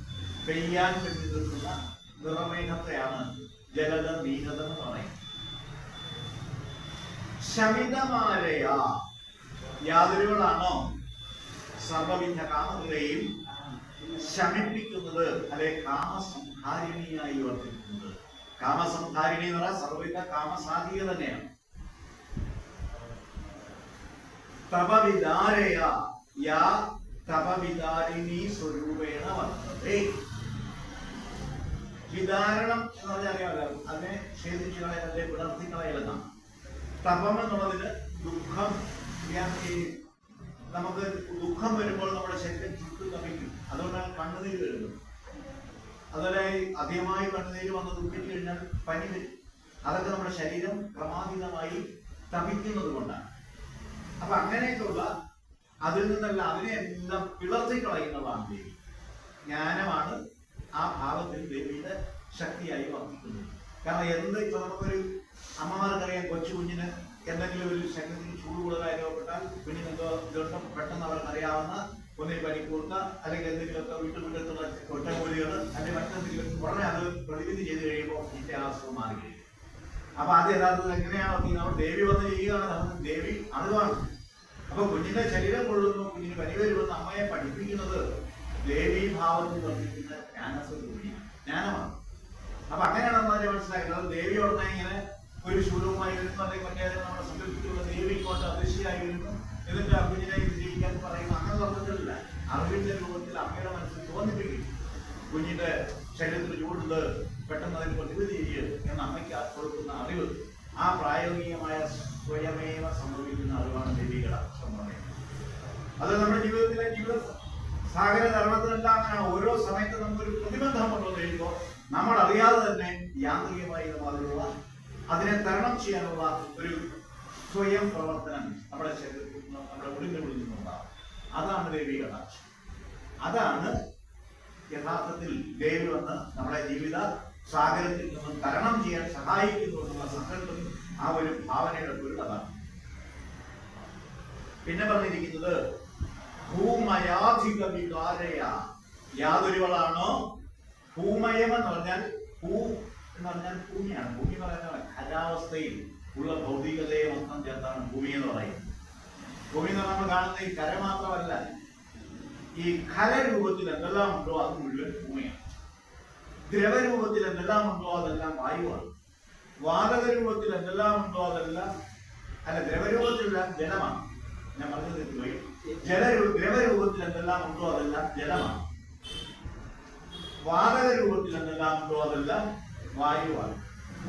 Speaker 2: പെയ്യാൻ വേണ്ടി നിൽക്കുന്ന നിറമേഘത്തെയാണ് ജലദ നീരത എന്ന് പറയുന്നത്. ശമിതമാലയ യാതൊരുവളാണോ സർവവിധ കാമങ്ങളെയും ശമിപ്പിക്കുന്നത്, അല്ലെ കാമസംഹാരിണിയായി വർത്തിക്കുന്നത്. കാമസംഹാരിണി എന്ന് പറഞ്ഞാൽ സർവവിധ കാമസാധിക തന്നെയാണ്. തപവിദാരയ യാ തപവിദാരിണി സ്വരൂപേണ വർത്തതേ. വിദാരണം എന്ന് പറഞ്ഞാൽ അറിയാമല്ലോ, അതിനെ ഛേദിച്ചു കളയല്ലേ, വിടർത്തി കളയലെന്നാണ്. തപം എന്നുള്ളതിന് ദുഃഖം. നമുക്ക് ദുഃഖം വരുമ്പോൾ നമ്മുടെ ശരീരം ചുട്ടു തപിക്കും. അതുകൊണ്ടാണ് കണ്ണുനീര് വരുന്നത്. അതുപോലെ അധികമായി കണ്ണുനീര് വന്ന് ദുഃഖിച്ചു കഴിഞ്ഞാൽ പനി വരും. അതൊക്കെ നമ്മുടെ ശരീരം ക്രമാതീതമായി തപിക്കുന്നത് കൊണ്ടാണ്. അപ്പൊ അങ്ങനെയൊക്കെയുള്ള അതിൽ നിന്നല്ല അതിനെയെല്ലാം പിളർത്തി കളയുന്നതാണ് ദേവി. ജ്ഞാനമാണ് ആ ഭാവത്തിൽ ദേവിയുടെ ശക്തിയായി വർദ്ധിക്കുന്നത്. കാരണം ഇപ്പൊ നമുക്കൊരു അമ്മമാർക്കറിയാം, കൊച്ചു കുഞ്ഞിന് എന്തെങ്കിലും ഒരു ശരീരത്തിന് ചൂട് കൂടുതലായി അനുഭവപ്പെട്ടാൽ കുഞ്ഞിന് എന്തോ ഇതുണ്ട് പെട്ടെന്ന് അവർക്കറിയാവുന്ന ഒന്നിൽ പനിക്കൂർക്ക അല്ലെങ്കിൽ എന്തെങ്കിലുമൊക്കെ വീട്ടുമുറ്റത്തുള്ള ഒറ്റമൂലികൾ അല്ലെങ്കിൽ മറ്റെന്തെങ്കിലും ഉടനെ അത് പ്രതിവിധി ചെയ്ത് കഴിയുമ്പോൾ ഇതിന്റെ ആ അസുഖം മാറി കഴിയും. അപ്പൊ അത് യഥാർത്ഥത്തിൽ എങ്ങനെയാണോ നമ്മൾ ദേവി വന്ന് ചെയ്യുകയാണ്, നമുക്ക് ദേവി അറിവാണ്. അപ്പൊ കുഞ്ഞിന്റെ ശരീരം കൊള്ളുന്നു, കുഞ്ഞിന് പനി വരുമെന്ന് അമ്മയെ പഠിപ്പിക്കുന്നത് ദേവീ ഭാവത്തിൽ വർദ്ധിക്കുന്ന ജ്ഞാനമാണ്. അപ്പൊ അങ്ങനെയാണ് നമ്മളതിനെ മനസ്സിലാക്കുന്നത്. ദേവി ഉടനെ ഇങ്ങനെ ഒരു ശൂലവുമായി വരുന്നു, അല്ലെങ്കിൽ മറ്റേ നമ്മുടെ സങ്കല്പത്തിലുള്ള ദേവി കൊണ്ട് അദൃശ്യമായി വരുന്നു, എന്നിട്ട് ആ കുഞ്ഞിനെ ജീവിക്കാൻ പറയുന്നു. അങ്ങനെ പറഞ്ഞിട്ടില്ല. അറിവിന്റെ രൂപത്തിൽ അമ്മയുടെ മനസ്സിൽ തോന്നിപ്പിക്കും. കുഞ്ഞിന്റെ ശരീരത്തിൽ ചൂടുണ്ട്, പെട്ടെന്ന് അതിന് പ്രതിവിധി ചെയ്യുക എന്ന് അമ്മയ്ക്ക് കൊടുക്കുന്ന അറിവ്, ആ പ്രായോഗികമായ സ്വയമേവ സംഭവിക്കുന്ന അറിവാണ് ദേവിയുടെ സംഭവം. അത് നമ്മുടെ ജീവിത സാഗര തരണത്തിനെല്ലാം അങ്ങനെയാണ്. ഓരോ സമയത്ത് നമുക്കൊരു പ്രതിബന്ധം കൊണ്ടുവന്ന് കഴിയുമ്പോൾ നമ്മൾ അറിയാതെ തന്നെ യാന്ത്രികമായി അതിലുള്ള അതിനെ തരണം ചെയ്യാനുള്ള ഒരു സ്വയം പ്രവർത്തനം നമ്മുടെ ശരീരത്തിൽ നമ്മുടെ ഉള്ളിൽ നിന്നുണ്ടാകും. അതാണ് ദേവി കടാക്ഷം. അതാണ് യഥാർത്ഥത്തിൽ ദേവി വന്ന് നമ്മുടെ ജീവിത സാഗരത്തിൽ നിന്നും തരണം ചെയ്യാൻ സഹായിക്കുന്നു എന്നുള്ള സങ്കല്പം, ആ ഒരു ഭാവനയുടെ പൊരുൾ അതാണ്. പിന്നെ പറഞ്ഞിരിക്കുന്നത് ഭൂമയാധിക വികാരയ, യാതൊരുവളാണോ ഭൂമയം എന്ന് പറഞ്ഞാൽ ഭൂ എന്ന് പറഞ്ഞാൽ ഭൂമിയാണ്. ഭൂമി എന്ന് പറയുന്നത് ഖരാവസ്ഥയിൽ ഉള്ള ഭൗതികതയെ മൊത്തം ചേർത്താണ് ഭൂമി എന്ന് പറയുന്നത്. ഭൂമി എന്ന് നമ്മൾ കാണുന്ന ഈ കര മാത്രമല്ല, ഈ ഖരരൂപത്തിൽ എന്തെല്ലാം ഉണ്ടോ അത് മുഴുവൻ ഭൂമിയാണ്. ദ്രവരൂപത്തിൽ എന്തെല്ലാം ഉണ്ടോ അതെല്ലാം വായുവാണ്. വാതക രൂപത്തിൽ എന്തെല്ലാം ഉണ്ടോ അതെല്ലാം ദ്രവരൂപത്തിലുള്ള ജലമാണ്. ഞാൻ പറഞ്ഞു തെറ്റുപോയി. ദ്രവരൂപത്തിൽ എന്തെല്ലാം ഉണ്ടോ അതെല്ലാം ജലമാണ്. വാതക രൂപത്തിൽ എന്തെല്ലാം ഉണ്ടോ അതെല്ലാം വായുവാണ്.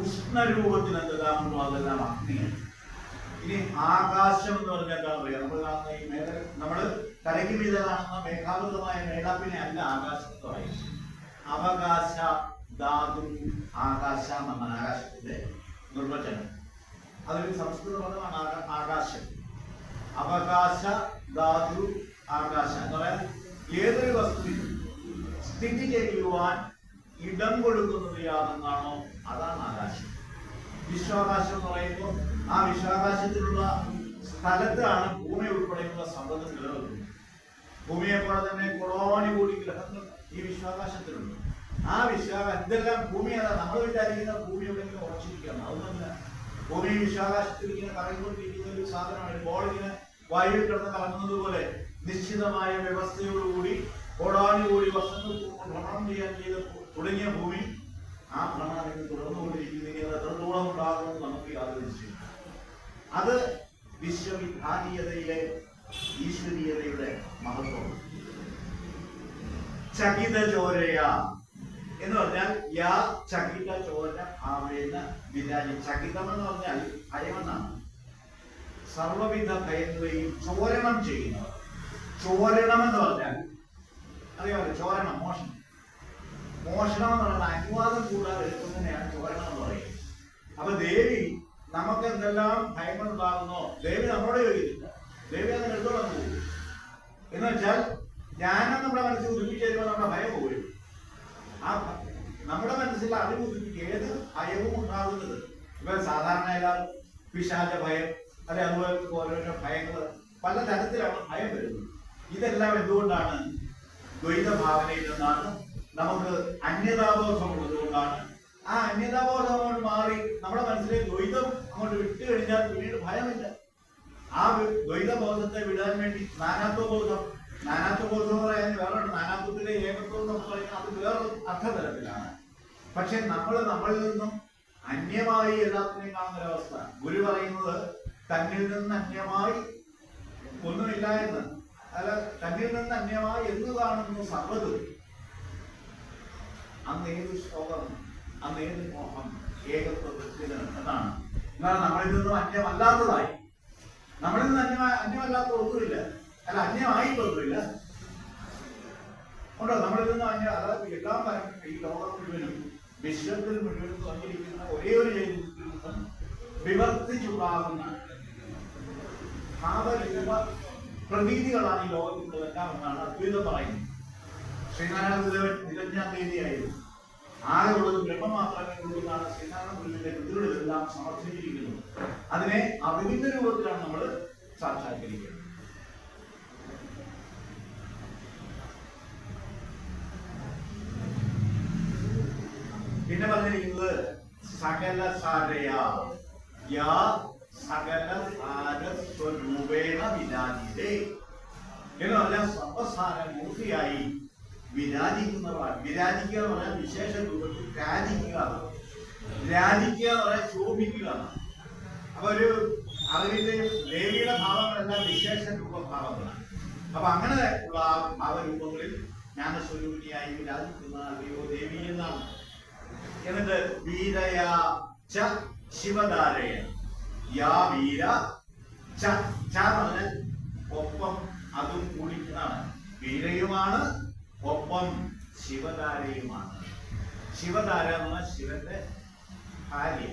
Speaker 2: ഉഷ്ണരൂപത്തിൽ എന്തെല്ലാം ഉണ്ടോ അതെല്ലാം അഗ്നിയാണ്. ഇനി ആകാശം എന്ന് പറഞ്ഞാൽ എന്താ പറയുക? നമ്മൾ കാണുന്ന ഈ നമ്മള് തലയ്ക്ക് മീതെ കാണുന്ന മേഘാവൃതമായ മേടാപ്പിനെ അല്ല ആകാശം എന്ന് പറയുന്നത്. അവകാശ ധാതു ആകാശ എന്നാണ് ആകാശത്തിന്റെ നിർവചനം. അതൊരു സംസ്കൃത പദമാണ് ആകാശം. അവകാശ ധാതു ആകാശം എന്ന് പറയാൻ ഏതൊരു വസ്തുവിനും സ്ഥിതി ചെയ്യുവാൻ ഇടം കൊടുക്കുന്നത് യാതെന്നാണോ അതാണ് ആകാശം. വിശ്വാകാശം എന്ന് പറയുമ്പോൾ ആ വിശ്വാകാശത്തിലുള്ള സ്ഥലത്താണ് ഭൂമി ഉൾപ്പെടെയുള്ള സമ്പത്ത് നിലനിൽക്കുന്നത്. ഭൂമിയെ പോലെ തന്നെ കോടാനുകൂടി ഗ്രഹങ്ങൾ ഈ വിശ്വാകാശത്തിലുണ്ട്. ആ ഇതെല്ലാം ഭൂമി അതാണ്. നമ്മൾ വിചാരിക്കുന്ന ഭൂമി എവിടെയെങ്കിലും ഉറച്ചിരിക്കുകയാണ്. അതൊന്നുമല്ല. ഭൂമി വിശ്വാകാശത്തിൽ ഇങ്ങനെ കറങ്ങിക്കൊണ്ടിരിക്കുന്ന ഒരു സാധനമാണ്. ബോൾ ഇങ്ങനെ വായുവിൽ കിടന്ന് കറങ്ങുന്നത് പോലെ നിശ്ചിതമായ വ്യവസ്ഥയോടുകൂടി കോടാനുകൂടി വർഷങ്ങൾ ഭ്രമണം ചെയ്ത് തുടങ്ങിയ ഭൂമി ആ ഭ്രമണം തുടർന്നുകൊണ്ടിരിക്കുന്നതിന് അത് എത്രത്തോളം ഉണ്ടാകുമെന്ന് നമുക്ക് യാതൊരു നിശ്ചയില്ല. അത് വിശ്വവിധാനീയതയിലെ ഈശ്വരീയതയുടെ മഹത്വം. ചകിത ചോരയ എന്ന് പറഞ്ഞാൽ യാ ചകിത ചോര ആവേന വിരാജി. ചകിതം എന്ന് പറഞ്ഞാൽ ഭയമെന്നാണ്. സർവവിധ ഭയങ്ങളെയും ചോരണം ചെയ്യുന്നവർ. ചോരണം എന്ന് പറഞ്ഞാൽ അറിയാമല്ലോ, ചോരണം മോഷണം. മോഷണം എന്ന് പറയുന്നത് അനുവാദം കൂടാതെ എടുക്കുന്നതിനെയാണ് ചോരണം എന്ന് പറയുന്നത്. അപ്പൊ ദേവി നമുക്ക് എന്തെല്ലാം ഭയങ്ങൾ ഉണ്ടാകുന്നോ ദേവി നമ്മളോട് ചോദിക്കുന്നില്ല. ദേവി അങ്ങനെ എടുത്തോളം പോകും. എന്ന് വെച്ചാൽ ജ്ഞാനം നമ്മുടെ മനസ്സിൽ ഉദിപ്പിച്ചു തരുമ്പോൾ നമ്മുടെ ഭയം പോയി. ആ നമ്മുടെ മനസ്സിൽ അറിവ് ഉദിപ്പിക്കുക ഏത് ഭയവും ഉണ്ടാകുന്നത്. ഇപ്പൊ സാധാരണ എല്ലാവരും പിശാച ഭയം അതുപോലെ ഓരോരോ ഭയങ്ങൾ പല തരത്തിലാണ് ഭയം വരുന്നത്. ഇതെല്ലാം എന്തുകൊണ്ടാണ്? ദ്വൈത ഭാവനയിൽ നിന്നാണ്. നമുക്ക് അന്യതാബോധം ഉള്ളതുകൊണ്ടാണ്. ആ അന്യതാബോധം കൊണ്ട് മാറി നമ്മുടെ മനസ്സിലെ ദ്വൈതം അങ്ങോട്ട് വിട്ടു കഴിഞ്ഞാൽ പിന്നീട് ഭയമില്ല. ആ ദ്വൈതബോധത്തെ വിടാൻ വേണ്ടി നാനാത്വബോധം എന്ന് പറയാൻ വേറെ നാനാത്വത്തിലെ ഏകത്വം എന്ന് പറയുന്നത് അത് വേറൊരു അർത്ഥതലത്തിലാണ്. പക്ഷെ നമ്മളിൽ നിന്നും അന്യമായി എല്ലാത്തിനെയും കാണുന്ന ഒരവസ്ഥ. ഗുരു പറയുന്നത് തന്നിൽ നിന്ന് അന്യമായി ഒന്നുമില്ല എന്ന്. അല്ല, തന്നിൽ നിന്ന് അന്യമായി എന്ന് കാണുന്നു സർവ്വത്. അന്ന് ഏത് ശോകം, അന്ന് ഏത് മോഹം, ഏകത്വത്തിൽ എന്നാണ്. എന്നാൽ നമ്മളിൽ നിന്നും അന്യമല്ലാത്തതായി. നമ്മളിൽ നിന്ന് അന്യമല്ലാത്ത ഒന്നുമില്ല. അല്ല, അന്യമായിട്ടൊന്നുമില്ല. ഉണ്ടോ? നമ്മളിൽ നിന്ന് അതായത് എല്ലാം പരമ്പര ഈ ലോകം മുഴുവനും വിശ്വത്തിൽ മുഴുവനും വന്നിരിക്കുന്ന ഒരേ ഒരു ചൈതന്യത്തിൽ നിന്ന് വിവർത്തിച്ചുണ്ടാകുന്ന ഭാവരൂപ പ്രതീതികളാണ് ഈ ലോകത്തിലുള്ളതെല്ലാം എന്നാണ് അദ്വൈതം പറയുന്നത്. ശ്രീനാരായണ ഗുരുദേവൻ 25-ാം തീയതിയായിരുന്നു. ആകെ ഉള്ളത് ബ്രഹ്മം മാത്രമേ ഉള്ളൂ എന്നാണ് ശ്രീനാരായണ ഗുരുവിന്റെ കൃതികളിലെല്ലാം സമർത്ഥിച്ചിരിക്കുന്നത്. അതിനെ അറിവിന്റെ രൂപത്തിലാണ് നമ്മൾ സാക്ഷാത്കരിക്കുന്നത്. പിന്നെ പറഞ്ഞിരിക്കുന്നത് സകല സാരയ യാ സകല സാര സ്വരൂപേണ വിരാജിതേ എന്ന് പറഞ്ഞാൽ സർവസാര മൂർത്തിയായി വിരാജിക്കുന്നവരാണ്. വിരാജിക്കുക എന്ന് പറഞ്ഞാൽ വിശേഷ രൂപത്തിൽ രാജിക്കുക. രാജിക്കുക എന്ന് പറഞ്ഞാൽ ശോഭിക്കുക. അപ്പൊ ഒരു അറിവിന്റെ ദേവിയുടെ ഭാവങ്ങളെല്ലാം വിശേഷ രൂപഭാവങ്ങളാണ്. അപ്പൊ അങ്ങനെ ഉള്ള ആ ഭാവരൂപങ്ങളിൽ ജ്ഞാനസ്വരൂപിണിയായി വിരാജിക്കുന്ന അല്ലയോ ദേവി എന്നാണ്. എന്നിട്ട് വീരയ ച ശിവധാരയ യാ വീര ച പറഞ്ഞാൽ ഒപ്പം അതും കൂടിക്കുന്നതാണ്. വീരയുമാണ്, ഒപ്പം ശിവധാരയുമാണ്. ശിവധാര എന്ന് പറഞ്ഞാൽ ശിവന്റെ ഭാര്യ,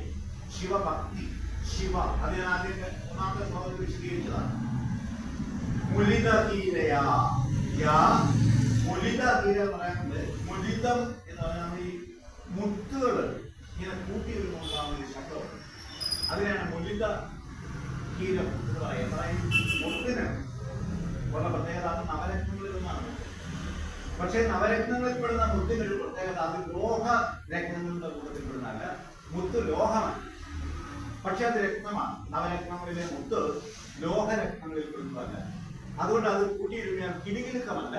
Speaker 2: ശിവഭക്തി, ശിവ. അതിനാദ്യം ഒന്നാമത്തെ ശ്ലോകത്തിൽ വിശദീകരിച്ചതാണ്. മുലിത തീരയ യാ മുലിത തീര എന്ന് പറയുന്നത് മുലിതം എന്ന് പറഞ്ഞാൽ ഈ മുത്തുകൾ ഇങ്ങനെ കൂട്ടി വരുമ്പോണ്ടാകുന്ന ഒരു ശബ്ദം. അതിനാണ് മുലിത കീരം എന്ന് പറയുന്നത് മുത്തിന് ഉള്ള പ്രത്യേകത അത് നവരത്നങ്ങളിൽ ഒന്നാണ്. പക്ഷേ നവരത്നങ്ങളിൽ പെടുന്ന മുത്തിനൊരു പ്രത്യേകത അത് ലോഹ രത്നങ്ങളുടെ കൂട്ടത്തിൽ പെടുന്നതല്ല. മുത്ത് ലോഹമാണ്, പക്ഷെ അത് രത്നമാണ്. നവരത്നങ്ങളിലെ മുത്ത് ലോഹരത്നങ്ങളിൽ പെടുന്നതല്ല. അതുകൊണ്ട് അത് കൂട്ടിയിരുന്നാൽ കിലുകിലുക്കമല്ല,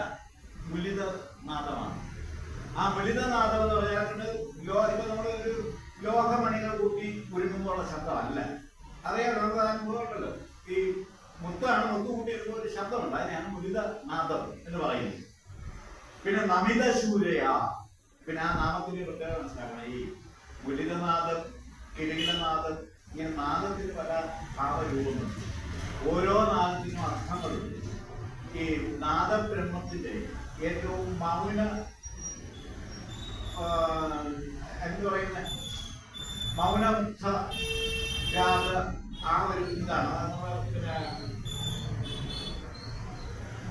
Speaker 2: മുലിതനാദമാണ്. ആ മുലിതനാദം എന്ന് പറഞ്ഞാൽ ഇപ്പൊ നമ്മളൊരു ലോഹമണികൾ കൂട്ടി ഉരുങ്ങുമ്പോഴുള്ള ശബ്ദമല്ല. അറിയാം, നമുക്ക് അനുഭവമുണ്ടല്ലോ. ഈ മുത്താണ്, മുത്ത് കൂട്ടി വരുമ്പോൾ ഒരു ശബ്ദമുണ്ട്, അതിനെയാണ് മുലിതനാദം എന്ന് പറയുന്നത്. പിന്നെ നമിതശൂരയ, പിന്നെ ആ നാമത്തിന്റെ പ്രത്യേകത മനസ്സിലാക്കണം. ഈ മുലിതനാദം, കിലുകിലനാദം, ഇങ്ങനെ നാദത്തിന് പല ഭാവരൂപങ്ങളുണ്ട്. ഓരോ നാദത്തിനും അർത്ഥങ്ങളുണ്ട്. ഈ നാദബ്രഹ്മത്തിന്റെ ഏറ്റവും മൗന എന്ത് പറയുന്ന മൗനമുക്ത രാഗ ആ ഒരു ഇതാണ്. പിന്നെ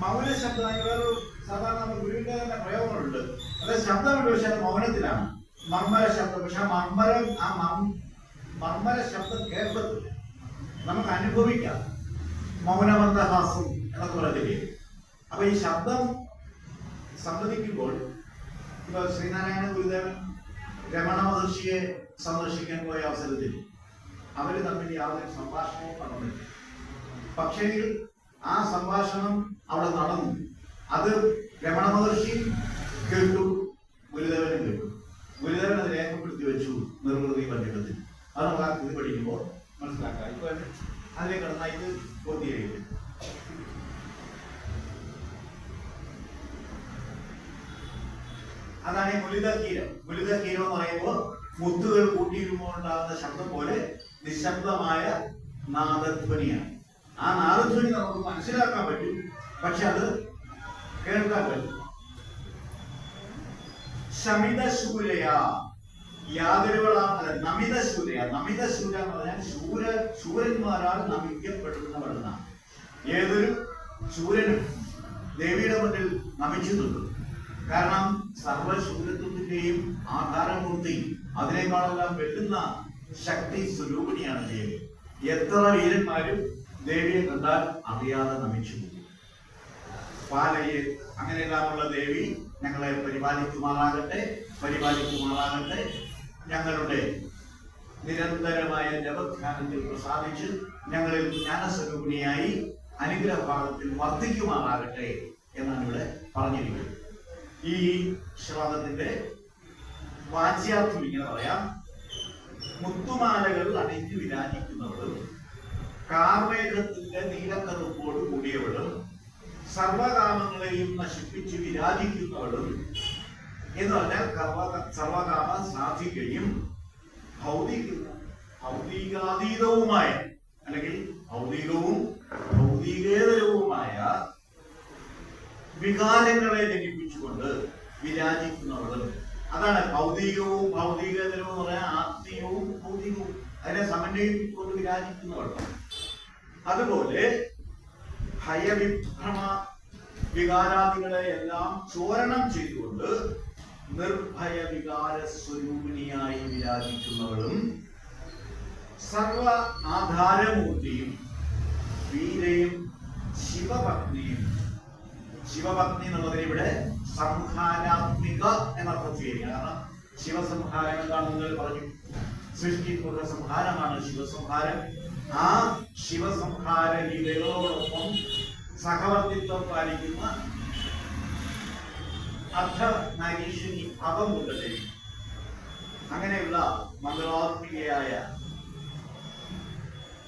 Speaker 2: മൗന ശബ്ദം വേറൊരു സാധാരണ നമ്മൾ ഗുരുവിന്റെ തന്നെ പ്രയോഗങ്ങളുണ്ട്. അതായത് ശബ്ദമുണ്ട്, പക്ഷെ അത് മൗനത്തിലാണ്. മർമ്മര ശബ്ദം, പക്ഷെ മർമ്മര ശബ്ദം കേൾക്കത്തില്ല, നമുക്ക് അനുഭവിക്കാം. മൗനമന്ദഹാസം എന്നൊക്കെ പറയത്തില്ലേ. അപ്പൊ ഈ ശബ്ദം സംവദിക്കുമ്പോൾ ഇപ്പൊ ശ്രീനാരായണ ഗുരുദേവൻ രമണ മഹർഷിയെ സന്ദർശിക്കാൻ പോയ അവസരത്തിൽ അവര് തമ്മിൽ യാതൊരു സംഭാഷണവും നടന്നില്ല. പക്ഷേ ആ സംഭാഷണം അവിടെ നടന്നു. അത് രമണ മഹർഷി കേട്ടു, ഗുരുദേവനും കേട്ടു. ഗുരുദേവൻ അത് രേഖപ്പെടുത്തി വെച്ചു നിർവൃതി പണ്ഡിതത്തിൽ. അത് നമുക്ക് ആ ഇത് പഠിക്കുമ്പോൾ മനസ്സിലാക്കാം. ഇപ്പൊ അതിലേക്ക് കടന്ന ഇത് പൂർത്തിയായില്ല. അതാണ് ഈ മുലിതകീരം. മുലിതകീരം എന്ന് പറയുമ്പോൾ മുത്തുകൾ കൂട്ടിയിരുമ്പോൾ ഉണ്ടാകുന്ന ശബ്ദം പോലെ നിശബ്ദമായ നാദധ്വനിയാണ്. ആ നാദധ്വനി നമുക്ക് മനസ്സിലാക്കാൻ പറ്റും, പക്ഷെ അത് കേൾക്കാൻ പറ്റും. ശമിതശൂരയ, യാതൊരുവളാമല്ല, നമിതശൂരയ. നമിതശൂര എന്ന് പറഞ്ഞാൽ ശൂരന്മാരാൽ നമിക്കപ്പെടുന്നവളെന്നാണ്. ഏതൊരു ശൂരനും ദേവിയുടെ മുന്നിൽ നമിച്ചു നിൽക്കും. കാരണം സർവശൂരത്വത്തിന്റെയും ആധാരമൂർത്തി, അതിനേക്കാളെല്ലാം വെല്ലുന്ന ശക്തി സ്വരൂപിണിയാണ് ദേവി. എത്ര വീരന്മാരും ദേവിയെ കണ്ടാൽ അറിയാതെ നമിച്ചു. പാലയെ അങ്ങനെയെല്ലാമുള്ള ദേവി ഞങ്ങളെ പരിപാലിക്കുമാറാകട്ടെ. ഞങ്ങളുടെ നിരന്തരമായ ജപധ്യാനത്തിൽ പ്രസാദിച്ച് ഞങ്ങളിൽ ജ്ഞാനസ്വരൂപിണിയായി അനുഗ്രഹഭാഗത്തിൽ വർദ്ധിക്കുമാറാകട്ടെ എന്നാണ് ഇവിടെ പറഞ്ഞിരിക്കുന്നത്. ഈ ശ്ലോകത്തിന്റെ വാച്യാർത്ഥം ഇങ്ങനെ പറയാം: മുത്തുമാലകൾ അണിഞ്ഞു വിരാജിക്കുന്നവളും കാർമേഘത്തിന്റെ നീലക്കറുപ്പോട് കൂടിയവളും സർവകാമങ്ങളെയും നശിപ്പിച്ച് വിരാജിക്കുന്നവളും എന്ന് പറഞ്ഞാൽ സർവകാമ സാധികയും ഭൗതികാതീതവുമായ അല്ലെങ്കിൽ ഭൗതികവും ഭൗതികേതരവുമായ വികാരങ്ങളെ ജനിപ്പിച്ചുകൊണ്ട് വിരാജിക്കുന്നവളും. അതാണ് ഭൗതികവും ഭൗതികേതരവും എന്ന് പറയാൻ ആത്മീയവും ഭൗതികവും അതിനെ സമന്വയിപ്പിച്ചുകൊണ്ട് വിരാജിക്കുന്നവളും. അതുപോലെ ഭയവിഭ്രമ വികാരാദികളെ എല്ലാം ചോരണം ചെയ്തുകൊണ്ട് നിർഭയ വികാര സ്വരൂപിണിയായി വിരാജിക്കുന്നവളും സർവ ആധാരമൂർത്തിയും വീരയും ശിവപത്നിയും. ശിവപത്നി എന്നുള്ളതിന് ഇവിടെ സംഹാരാത്മിക എന്നർത്ഥം ചെയ്യുക. കാരണം ശിവസംഹാരം എന്താണെന്ന് പറഞ്ഞു. സൃഷ്ടിപൂർവ സംഹാരമാണ് ശിവസംഹാരം. ആ ശിവസംഹാര ലീലകളോടൊപ്പം സഹവർത്തിത്വം പാലിക്കുന്ന അർദ്ധനാരീശ്വരി ഭാവം കൊണ്ടല്ലേ അങ്ങനെയുള്ള മംഗളാത്മികയായ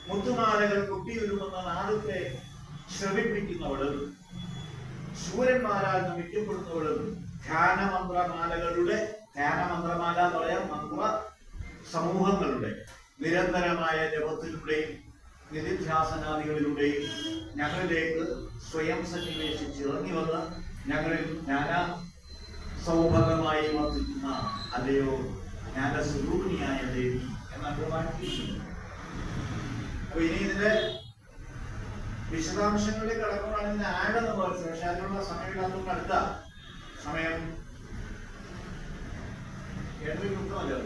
Speaker 2: മുത്തുമാലകൾ കുട്ടിയൊരുമെന്ന നാടത്തെ ശ്രമിപ്പിക്കുന്നവളും ശൂരന്മാരാൽ നമിക്കപ്പെടുന്നവളും ധ്യാനമന്ത്രമാലകളുടെ ധ്യാനമന്ത്രമാല എന്ന് പറയാൻ മന്ത്ര സമൂഹങ്ങളുടെ നിരന്തരമായ ജപത്തിലൂടെയും നിധിധ്യാസനാദികളിലൂടെയും ഞങ്ങളിലേക്ക് സ്വയം സന്നിവേശിച്ച് ഇറങ്ങി വന്ന് ഞങ്ങളിൽ ജ്ഞാന സൗഭഗമായി വർദ്ധിക്കുന്ന അല്ലയോ ജ്ഞാനസ്വരൂപിണിയായ ദേവി എന്നൊക്കെ വായിക്കുന്നു. അപ്പൊ ഇനി ഇതിന്റെ വിശദാംശങ്ങളിൽ കിടക്കുമ്പോഴാണ് ഇതിന്റെ ആഴെന്ന് പറയുന്നത്. പക്ഷെ അതിനുള്ള സമയമില്ലാത്തതുകൊണ്ട് അടുത്ത സമയം 7 മിനിറ്റല്ലോ.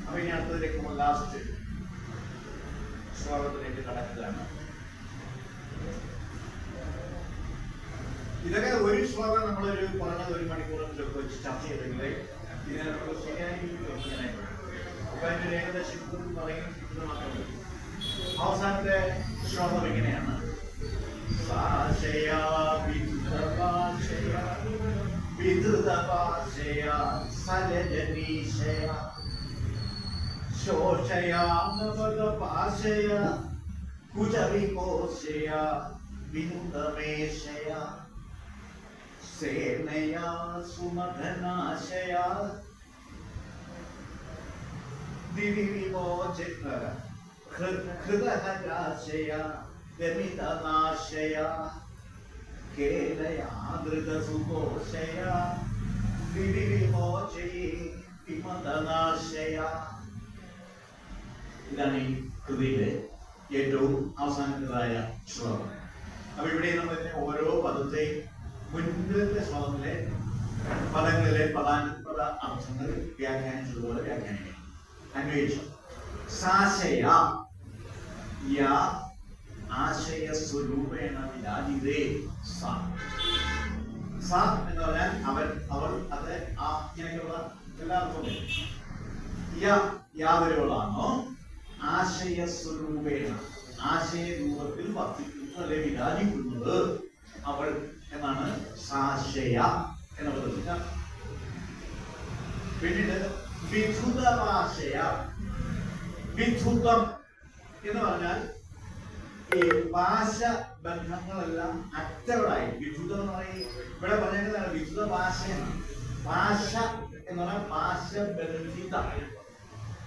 Speaker 2: അപ്പൊ ഇനി അടുത്തതിലേക്ക് ലാസ്റ്റ് ശ്ലോകത്തിലേക്ക് കടക്കുകയാണ്. ഇതൊക്കെ ഒരു ശ്ലോകം നമ്മളൊരു പറഞ്ഞത് 1 മണിക്കൂറിലൊക്കെ വെച്ച് ചർച്ച ചെയ്തെങ്കിലേ ഇതിനൊക്കെ ശരിയായി. അപ്പൊ അതിന്റെ ഏകദേശം പറയുന്നത് മാത്രമേ. അവസാനത്തെ ശ്ലോകം ഇങ്ങനെയാണ്: സേനയാ സുമധനാശയ ദിവിമോചിത ഹൃദയരാശയ ഗമിതനാശയ കേലയാദൃതസുഘോഷയ ദിവിമോചയി വിമതനാശയ. ഇതാണ് ഈ കൃതിയിലെ ഏറ്റവും അവസാനത്തേതായ ശ്ലോകം. അപ്പൊ ഇവിടെ നമ്മൾ ഓരോ പദത്തെയും മുൻപിലത്തെ ശ്ലോകത്തിലെ പദങ്ങളിലെ പദാനുപദ അർത്ഥങ്ങൾ വ്യാഖ്യാനിച്ചതുപോലെ വ്യാഖ്യാനിക്കണം, അന്വയിച്ചു. സാശയ യാ ആശയ സ്വരൂപേണ വിരാജിതേ സ. സ എന്ന് പറഞ്ഞാൽ അവൻ, അവൾ, അത്, ആ, ഇങ്ങനെയൊക്കെയുള്ള എല്ലാ അർത്ഥവും. യാതൊരുവളാണോ ആശയ സ്വരൂപേണ, ആശയ രൂപത്തിൽ വർത്തിക്കുന്നത് അല്ലെ വിരാജിക്കുന്നത് അവൾ എന്നാണ് സാശയ എന്ന പദത്തിൽ. പിന്നീട് വിധുതമാശയ. വിധുതം എന്ന് പറഞ്ഞാൽ ഈ ഭാഷ ബന്ധങ്ങളെല്ലാം അറ്റകളായി. വിധുതം എന്ന് പറയും ഇവിടെ പറഞ്ഞിട്ടുള്ളതാണ് വിധുത ഭാഷയാണ്. ഭാഷ എന്ന് പറഞ്ഞാൽ ഭാഷ ബന്ധിത.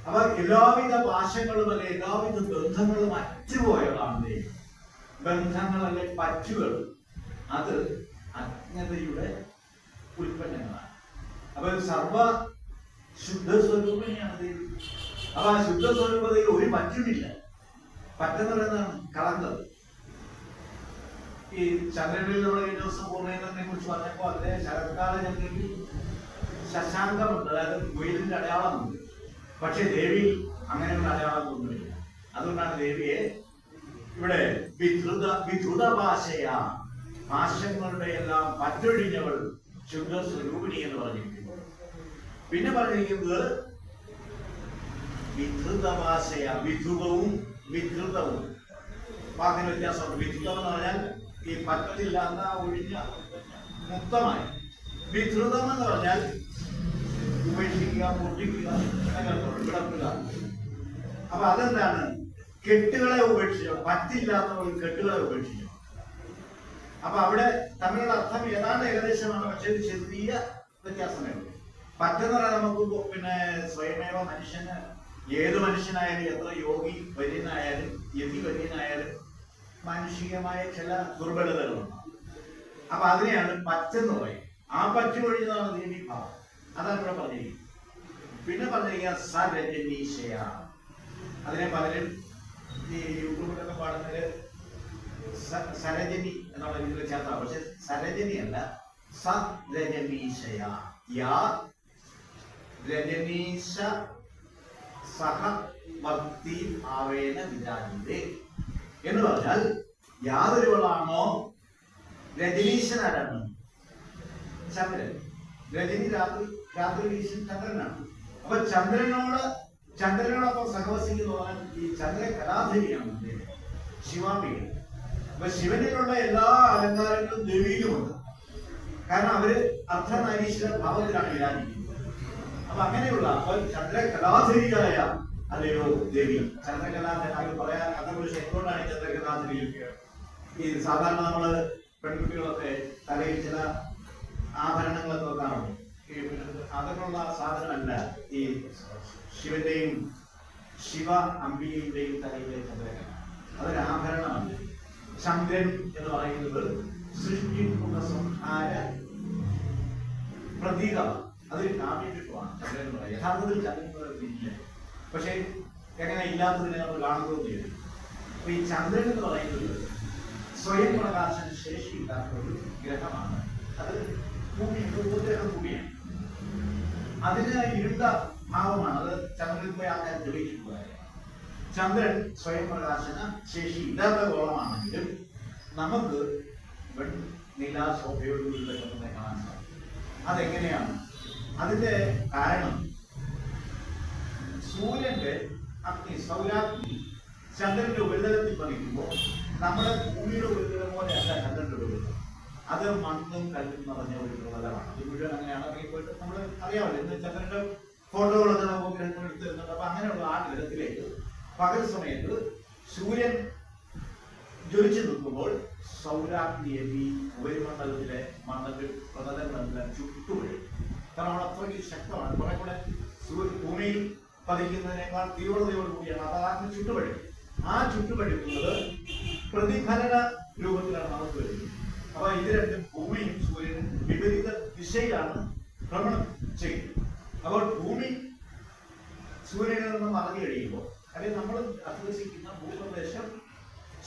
Speaker 2: അപ്പൊ എല്ലാവിധ ഭാഷകളും അല്ലെ എല്ലാവിധ ബന്ധങ്ങളും അറ്റുപോയതാണ്. ബന്ധങ്ങളല്ലെ പറ്റുകൾ, അത് അജ്ഞതയുടെ ഉൽപ്പന്നങ്ങളാണ്. അപ്പൊ സർവ ശുദ്ധ സ്വരൂപനെയാണ് ദൈവം. അപ്പൊ ആ ശുദ്ധ സ്വരൂപതയിൽ ഒരു പറ്റുമില്ല. പറ്റെന്ന് പറയുന്നതാണ് കളങ്കത്. ഈ ചന്ദ്രനിൽ നമ്മൾ ഈ ദിവസം പൂർണ്ണനെ കുറിച്ച് പറഞ്ഞപ്പോ അതിലെ ശരത്കാല ചന്ദ്രനിൽ ശശാങ്കമുണ്ട്, അതായത് മുയലിന്റെ അടയാളമുണ്ട്. പക്ഷെ ദേവി അങ്ങനെയുള്ള അടയാളമൊന്നുമില്ല. അതുകൊണ്ടാണ് ദേവിയെ ഇവിടെ വിധൃത ഭാഷയ, ഭാഷങ്ങളുടെ എല്ലാം പറ്റൊഴിഞ്ഞവൾ ശുദ്ധ സ്വരൂപിണി എന്ന് പറഞ്ഞിരിക്കുന്നു. പിന്നെ പറഞ്ഞിരിക്കുന്നത് വിധൃത ഭാഷയ, വിധുതവും വിധൃതവും വാക്കിന് വ്യത്യാസമുണ്ട്. വിധൃതം എന്ന് പറഞ്ഞാൽ ഈ പറ്റില്ലാത്ത ഒഴിഞ്ഞ മുക്തമായി. വിധൃതം എന്ന് പറഞ്ഞാൽ ഉപേക്ഷിക്കുക, പൊട്ടിക്കുക, വിടക്കുക. അപ്പൊ അതെന്താണ്? കെട്ടുകളെ ഉപേക്ഷിച്ചു, പറ്റില്ലാത്തവർ കെട്ടുകളെ ഉപേക്ഷിച്ചു. അപ്പൊ അവിടെ തമ്മിലുള്ള അർത്ഥം ഏതാണ്ട് ഏകദേശമാണ്, പക്ഷെ ചെറിയ വ്യത്യാസമേ ഉള്ളൂ. പറ്റെന്ന് പറയാൻ നമുക്ക് പിന്നെ സ്വയമേവ മനുഷ്യന്, ഏത് മനുഷ്യനായാലും, എത്ര യോഗി വര്യനായാലും യതി വര്യനായാലും മാനുഷികമായ ചില ദുർബലതകളുണ്ട്. അപ്പൊ അതിനെയാണ് പറ്റെന്ന് പറയും. ആ പറ്റു ഒഴിഞ്ഞതാണ് ദേവീഭാവം. അതാണ് ഇവിടെ പറഞ്ഞിരിക്കുന്നത്. പിന്നെ പറഞ്ഞിരിക്കുക സരജനീശയ. അതിനെ പലരും ഈ യൂട്യൂബിലൊക്കെ പാടുന്നത് സരജനി എന്നുള്ള രീതിയിൽ ചേർത്താണ്. പക്ഷെ സരജനി അല്ല, സരജനീശയ. യാ രജനീശ സഹ ഭക്തി ഭാവേന വിരാജിതേ എന്ന് പറഞ്ഞാൽ യാതൊരുവളാണോ രജനീശനാരാണ്? ചന്ദ്രൻ. രജനി രാത്രി വീശൻ ചന്ദ്രനാണ്. അപ്പൊ ചന്ദ്രനോടൊപ്പം സഹവസിക്കുന്നതാണ് ഈ ചന്ദ്ര കലാധരിയാണ് ശിവാംബിക. അപ്പൊ ശിവനിലുള്ള എല്ലാ അലങ്കാരങ്ങളും ദേവിയിലുമുണ്ട്. കാരണം അവര് അർദ്ധനാരീശ്വര ഭാവത്തിലാണ് വിരാജിക്കുന്നത്. അപ്പൊ അങ്ങനെയുള്ള ചന്ദ്രകലാധരിയായ അല്ലയോ ദേവി, ചന്ദ്രകലാധരി പറയാൻ അതേക്കുറിച്ച് എന്തുകൊണ്ടാണ് ചന്ദ്രകലാധരി? ഈ സാധാരണ നമ്മള് പെൺകുട്ടികളൊക്കെ തലയിൽ ചില ആഭരണങ്ങളൊക്കെ കാണും. അതിനുള്ള സാധനമല്ല ഈ ശിവന്റെയും ശിവ അംബികയുടെയും തലയിലെ ചന്ദ്രകല. അതൊരു ആഭരണമല്ല. ചന്ദ്രൻ എന്ന് പറയുന്നത് സൃഷ്ടിക്കുന്ന സംഹാര പ്രതീകമാണ്. അതൊരു കാവ്യമാണ് ചന്ദ്രൻ എന്ന് പറയുന്നത്. യഥാർത്ഥത്തിൽ ചന്ദ്രൻ ഇല്ല, പക്ഷെ എങ്ങനെ ഇല്ലാത്തതിനെ നമ്മൾ കാണുകയും ചെയ്തു. അപ്പൊ ഈ ചന്ദ്രൻ എന്ന് പറയുന്നത് സ്വയം പ്രകാശന ശേഷിയില്ലാത്ത ഒരു ഗ്രഹമാണ്. അത് ഉപഗ്രഹം കൂടിയാണ്. അതിന് ഇരുണ്ട ഭാവമാണ്. അത് ചന്ദ്രനിൽ പോയി ആൾക്കാർ തെളിയിച്ചിട്ടുള്ളത്. ചന്ദ്രൻ സ്വയം പ്രകാശന ശേഷി ഇല്ലാത്ത ഗോളമാണെങ്കിലും നമുക്ക് നീലാശോഭയോടുകൂടി തന്നെ കാണാൻ സാധിക്കും. അതെങ്ങനെയാണ്? അതിന്റെ കാരണം സൂര്യന്റെ അഗ്നി സൗരാഗ്നി ചന്ദ്രന്റെ ഉപരിതലത്തിൽ പതിക്കുമ്പോൾ നമ്മുടെ ഭൂമിയുടെ ഉപരിതലം പോലെയല്ല ചന്ദ്രന്റെ ഉപരിതലം. അത് മണ്ണും കല്ലും നിറഞ്ഞ ഒരു പ്രതലമാണ്. അത് മുഴുവൻ അങ്ങനെയാണ്. പോയിട്ട് നമ്മൾ അറിയാമല്ലോ, ഇന്ന് ചന്ദ്രന്റെ ഫോട്ടോകളൊക്കെ നമുക്ക് എടുത്തിരുന്നുണ്ട്. അപ്പൊ അങ്ങനെയുള്ള ആ ഗ്രഹത്തിലേക്ക് പകൽ സമയത്ത് സൂര്യൻ ജ്വലിച്ചു നിൽക്കുമ്പോൾ സൗരാഗ്നിയെ ഈ ഉപരിമണ്ഡലത്തിലെ മണ്ണിൽ പ്രതലങ്ങളെല്ലാം ചുട്ടുപൊഴും. കാരണം അത്രയ്ക്ക് ശക്തമാണ്. കുറെ കൂടെ ഭൂമിയിൽ പതിക്കുന്നതിനേക്കാൾ തീവ്രതയോട് കൂടിയാണ്. അപ്പൊ അതാഗ്നി ചുട്ടുപഴും. ആ ചുട്ടുപഴുക്കുന്നത് പ്രതിഫലന രൂപത്തിലാണ് നമുക്ക് വരുന്നത്. അപ്പൊ ഇത് രണ്ടും ഭൂമിയും സൂര്യനും വിപരീത ദിശയിലാണ് ഭ്രമണം ചെയ്യുന്നത്. അപ്പോൾ ഭൂമി സൂര്യനിൽ നിന്ന് മറഞ്ഞു കഴിയുമ്പോൾ, അല്ലെങ്കിൽ നമ്മൾ അധിവസിക്കുന്ന ഭൂപ്രദേശം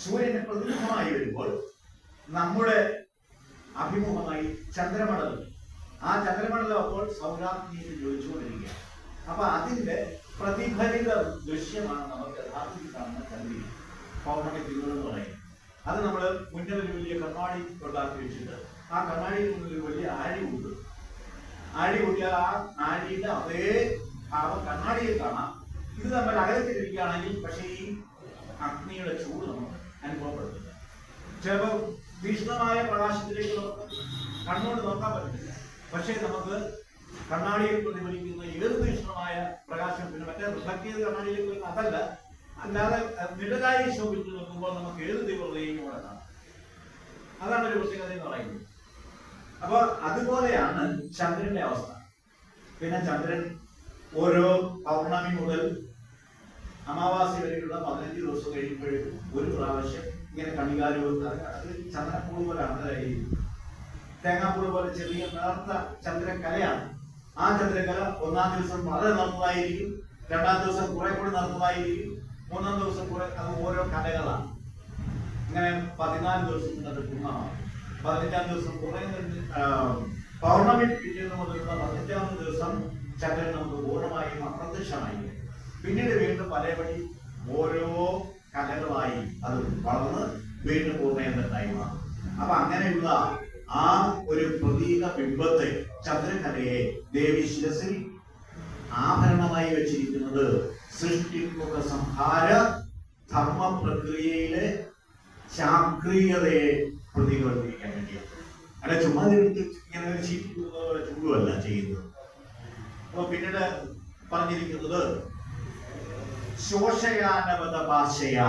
Speaker 2: സൂര്യന് പ്രതിമുഖമായി വരുമ്പോൾ നമ്മുടെ അഭിമുഖമായി ചന്ദ്രമണ്ഡലം, ആ ചന്ദ്രമണ്ഡലം അപ്പോൾ സൗരാഗ്നിയിൽ ജ്വലിച്ചുകൊണ്ടിരിക്കുക. അപ്പൊ അതിന്റെ പ്രതിഫലിത ദൃശ്യമാണ് നമുക്ക് യഥാർത്ഥത്തിൽ കാണുന്ന ചന്ദ്രിക, പൗർണമി തിരുവോണം എന്ന് പറയുന്നത്. അത് നമ്മൾ മുന്നേ ഒരു വലിയ കണ്ണാടി ഉണ്ടാക്കി വെച്ചിട്ട് ആ കണ്ണാടിയിൽ നിന്നൊരു വലിയ ആഴി ഉണ്ട്. ആഴി കൂട്ടിയാൽ ആ ആഴിയുടെ അതേ ഭാവം കണ്ണാടിയിൽ കാണാം. ഇത് നമ്മൾ അകലത്തിലിരിക്കുകയാണെങ്കിൽ പക്ഷേ ഈ അഗ്നിയുടെ ചൂട് നമുക്ക് അനുഭവപ്പെടുന്നില്ല. ചിലപ്പോൾ തീക്ഷ്ണമായ പ്രകാശത്തിലേക്ക് നമുക്ക് കണ്ണുകൊണ്ട് നോക്കാൻ പറ്റുന്നില്ല. പക്ഷേ നമുക്ക് കണ്ണാടിയിൽ പ്രതിഫലിക്കുന്ന ഏത് തീക്ഷ്ണമായ പ്രകാശം, പിന്നെ മറ്റേ റിഫ്ലക്ട് ചെയ്ത് കണ്ണാടിയിലേക്ക് വരുന്ന അതല്ല, അല്ലാതെ നിഴലായി ശോഭിച്ചു നോക്കുമ്പോൾ നമുക്ക് ഏത് തീവ്രതയും ഇവിടെ കാണാം. അതാണ് ഒരു പ്രത്യേകത എന്ന് പറയുന്നത്. അപ്പൊ അതുപോലെയാണ് ചന്ദ്രന്റെ അവസ്ഥ. പിന്നെ ചന്ദ്രൻ ഓരോ പൗർണമി മുതൽ അമാവാസി വരെയുള്ള 15 ദിവസം കഴിയുമ്പോഴേക്കും ഒരു പ്രാവശ്യം ഇങ്ങനെ കണികാരൂപം, അത് ചന്ദ്രപ്പൂട് പോലെ അന്തരായിരിക്കും. തേങ്ങാപ്പൂട് പോലെ ചെറിയ നേർത്ത ചന്ദ്രക്കലയാണ്. ആ ചന്ദ്രക്കല ഒന്നാം ദിവസം വളരെ നന്നതായിരിക്കും, രണ്ടാം ദിവസം കുറെ കൂടി നന്നതായിരിക്കും, മൂന്നാം ദിവസം കുറെ, അത് ഓരോ കലകളാണ്. ഇങ്ങനെ 14 ദിവസം അത് പൂർണ്ണമാണ്. 15-ാം ദിവസം കുറെ പൗർണമി പിറ്റേന്ന് മുതലുള്ള 15-ാമത്തെ ദിവസം ചന്ദ്രൻ നമുക്ക് പൂർണ്ണമായും അപ്രത്യക്ഷമായി. പിന്നീട് വീണ്ടും പലപടി ഓരോ കലകളായി അത് വളർന്ന് വീണ്ടും പൂർണ്ണമായി മാറും. അപ്പൊ അങ്ങനെയുള്ള ആ ഒരു പ്രതീക ബിംബത്തെ, ചന്ദ്രകലയെ ദേവി ശിരസിൽ ആഭരണമായി വെച്ചിരിക്കുന്നത് സൃഷ്ടിമുഖ സംഹാര ധർമ്മ പ്രക്രിയയിലെ ചാക്രീയതയെ പ്രതിഫലിപ്പിക്കാൻ വേണ്ടിയാണ്. അല്ല ചുമ്മാ ഇങ്ങനെ ഒരു ചൂടുമല്ല ചെയ്യുന്നത്. അപ്പൊ പിന്നീട് പറഞ്ഞിരിക്കുന്നത് ശോഷയാനവത ഭാഷയ.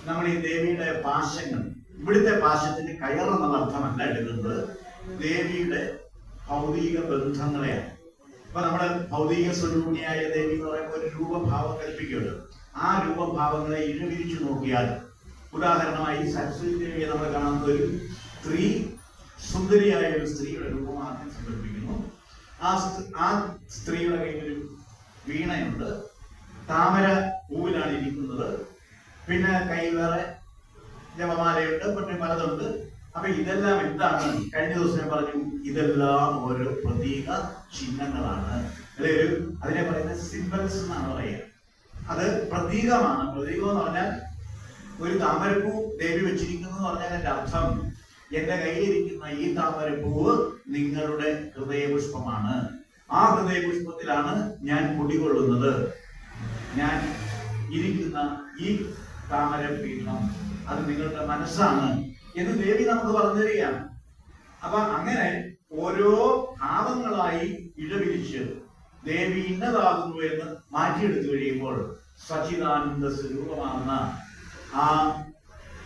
Speaker 2: നമ്മൾ ഈ ദേവിയുടെ പാശങ്ങൾ, ഇവിടുത്തെ പാശത്തിന് കയറെന്നുള്ള അർത്ഥമല്ല എടുക്കുന്നത്, ദേവിയുടെ ഭൗതിക ബന്ധങ്ങളെയാണ്. അപ്പൊ നമ്മുടെ ഭൗതിക സ്വരൂപിണിയായ ദേവി എന്ന് പറയുമ്പോൾ ഒരു രൂപഭാവം കൽപ്പിക്കുമല്ലോ. ആ രൂപഭാവങ്ങളെ ഇഴവിരിച്ചു നോക്കിയാൽ, ഉദാഹരണമായി സരസ്വതി ദേവിയെ നമ്മൾ കാണുന്ന ഒരു സ്ത്രീ, സുന്ദരിയായ ഒരു സ്ത്രീയുടെ രൂപം ആദ്യം സങ്കല്പിക്കുന്നു. ആ സ്ത്രീയുടെ കയ്യിൽ ഒരു വീണയുണ്ട്, താമര പൂവിലാണ് ഇരിക്കുന്നത്, പിന്നെ കൈ വേറെ ജപമാലയുണ്ട്, പിന്നെ പലതുണ്ട്. അപ്പൊ ഇതെല്ലാം എന്താണ്? കഴിഞ്ഞ ദിവസം ഞാൻ പറഞ്ഞു, ഇതെല്ലാം ഓരോ പ്രതീക ചിഹ്നങ്ങളാണ്. അല്ലെങ്കിൽ അതിനെ പറയുന്നത് സിംബൽസ് എന്നാണ് പറയുക. അത് പ്രതീകമാണ്. പ്രതീകം എന്ന് പറഞ്ഞാൽ ഒരു താമരപ്പൂ ദേവി വെച്ചിരിക്കുന്നു എന്ന് പറഞ്ഞാൽ എന്റെ അർത്ഥം, എന്റെ കയ്യിലിരിക്കുന്ന ഈ താമരപ്പൂവ് നിങ്ങളുടെ ഹൃദയപുഷ്പമാണ്. ആ ഹൃദയപുഷ്പത്തിലാണ് ഞാൻ കുടികൊള്ളുന്നത്. ഞാൻ ഇരിക്കുന്ന ഈ താമരപീഠം അത് നിങ്ങളുടെ മനസ്സാണ് എന്ന് ദേവി നമുക്ക് പറഞ്ഞു തരികയാണ്. അപ്പൊ അങ്ങനെ ഓരോ ഭാവങ്ങളായി ഇഴവിരിച്ച് ദേവി ഇന്നതാകുന്നു എന്ന് മാറ്റിയെടുത്തു കഴിയുമ്പോൾ സച്ചിദാനന്ദ സ്വരൂപമാകുന്ന ആ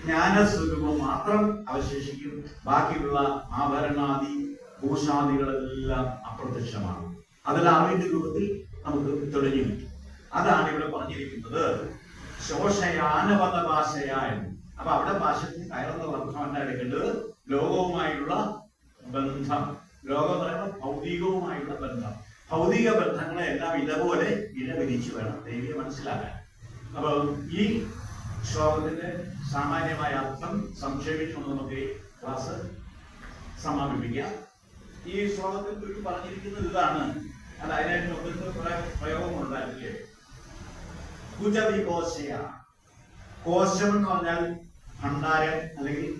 Speaker 2: ജ്ഞാനസ്വരൂപം മാത്രം അവശേഷിക്കും. ബാക്കിയുള്ള ആഭരണാദി ഭൂഷാദികളെല്ലാം അപ്രത്യക്ഷമാണ്. അതെല്ലാം അറിവിന്റെ രൂപത്തിൽ നമുക്ക് തെളിഞ്ഞു കിട്ടും. അതാണ് ഇവിടെ പറഞ്ഞിരിക്കുന്നത് ശോഷയാനവത ഭാഷയായ. അപ്പൊ അവിടെ ഭാഷത്തിന് കയറുന്ന അർത്ഥമല്ല എടുക്കേണ്ടത്, ലോകവുമായുള്ള ബന്ധം. ലോകം പറയുമ്പോൾ ഭൗതികവുമായുള്ള ബന്ധം. ഭൗതിക ബന്ധങ്ങളെ എല്ലാം ഇതേപോലെ ഇഴവിരിച്ചു വേണം ദേവിയെ മനസ്സിലാക്കാൻ. അപ്പൊ ഈ ശ്ലോകത്തിന്റെ സാമാന്യമായ അർത്ഥം സംക്ഷേപിച്ചുകൊണ്ട് നമുക്ക് ഈ ക്ലാസ് സമാപിപ്പിക്കാം. ഈ ശ്ലോകത്തിൽ ഒരു പറഞ്ഞിരിക്കുന്നത് ഇതാണ്. അത് അതിനായിട്ട് നമുക്ക് കുറെ പ്രയോഗങ്ങളുണ്ടായിരിക്കും. കുജവികോശയ. കോശം എന്ന് പറഞ്ഞാൽ ഭണ്ഡാരം അല്ലെങ്കിൽ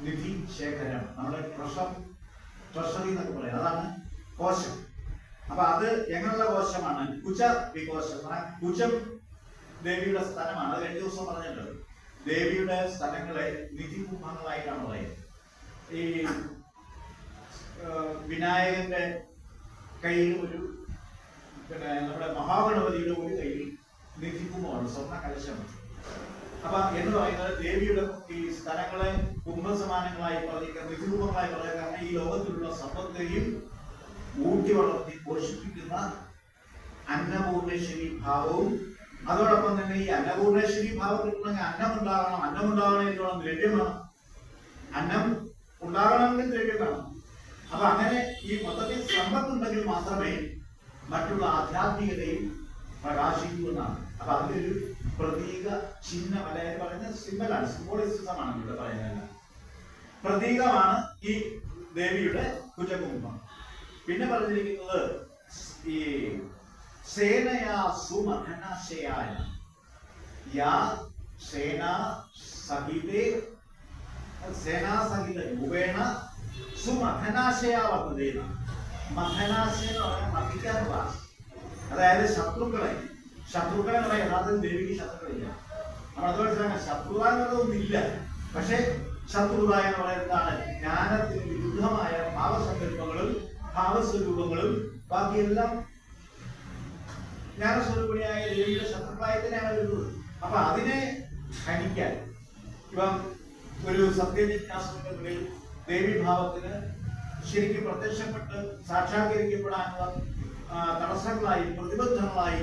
Speaker 2: നിധി ശേഖരം, നമ്മുടെ ട്രഷറി എന്നൊക്കെ പറയാം, അതാണ് കോശം. അപ്പൊ അത് എങ്ങനെയുള്ള കോശമാണ്? കുച വികോശം. കുചം ദേവിയുടെ സ്ഥലമാണ്. അത് 2 ദിവസം പറഞ്ഞിട്ടുണ്ട്. ദേവിയുടെ സ്ഥലങ്ങളെ നിധികുംഭങ്ങളായിട്ടാണ് പറയുന്നത്. ഈ വിനായകന്റെ കയ്യിൽ നമ്മുടെ മഹാഗണപതിയുടെ ഒരു കയ്യിൽ നിധികുംഭമാണ്, സ്വർണ്ണ കലശമാണ്. അപ്പൊ എന്ന് പറയുന്നത് ദേവിയുടെ ഈ സ്ഥലങ്ങളെ കുംഭസമാനങ്ങളായി പറഞ്ഞിരിക്കുക, നിധികുംഭങ്ങളായി പറയുക. കാരണം ഈ ലോകത്തിലുള്ള സമ്പത്തെയും ഊട്ടി വളർത്തി പോഷിപ്പിക്കുന്ന അന്നപൂർണേശ്വരി ഭാവവും, അതോടൊപ്പം തന്നെ ഈ അന്നപൂർണേശ്വരി ഭാവം കിട്ടണമെങ്കിൽ അന്നം ഉണ്ടാകണമെങ്കിൽ ദ്രവ്യം വേണം. അന്നം ഉണ്ടാകണമെങ്കിൽ ദ്രവ്യം വേണം. അപ്പൊ അങ്ങനെ ഈ മൊത്തത്തിൽ സമ്പത്തുണ്ടെങ്കിൽ മാത്രമേ മറ്റുള്ള ആധ്യാത്മികതയും പ്രകാശിക്കൂ എന്നാണ്. അപ്പൊ അതിലൊരു പ്രതീക ചിഹ്നം, അതായത് പറയുന്നത് സിംബലാണ്, സിംബോളിസമാണ് ഇവിടെ പറയുന്നത്. പ്രതീകമാണ് ഈ ദേവിയുടെ കുചകുംഭം. പിന്നെ പറഞ്ഞിരിക്കുന്നത് ഈ സേനയാ സുമഖനാശയായ യാ സേനാ സഹിതേ സേനാസഹിത രൂപേണ സുമഖനാശയാ വർത്തതേന. മഖനാശയ എന്ന് പറഞ്ഞാൽ മഖിക്കാനുള്ള, അതായത് ശത്രുക്കളെ പറയാം. യഥാർത്ഥത്തിൽ ദേവിക്ക് ശത്രുക്കളില്ല. നമ്മൾ അത് മനസ്സിലാക്കാൻ, ശത്രുത എന്നുള്ളതൊന്നുമില്ല. പക്ഷെ ശത്രുത എന്ന് പറയുന്നതാണ് ജ്ഞാനത്തിന് വിരുദ്ധമായ ഭാവസങ്കല്പങ്ങളും ഭാവസ്വരൂപങ്ങളും ബാക്കിയെല്ലാം ജ്ഞാനസ്വരൂപിണിയായ ദേവിയുടെ ശത്രുക്കളായി തന്നെയാണ് വരുന്നത്. അപ്പൊ അതിനെ ഹനിക്കാൻ ഇപ്പം ഒരു സത്യജിജ്ഞാസത്തിന്റെ മുന്നിൽ ദേവീഭാവത്തിന് ശരിക്കും പ്രത്യക്ഷപ്പെട്ട് സാക്ഷാത്കരിക്കപ്പെടാനുള്ള തടസ്സങ്ങളായി, പ്രതിബദ്ധങ്ങളായി,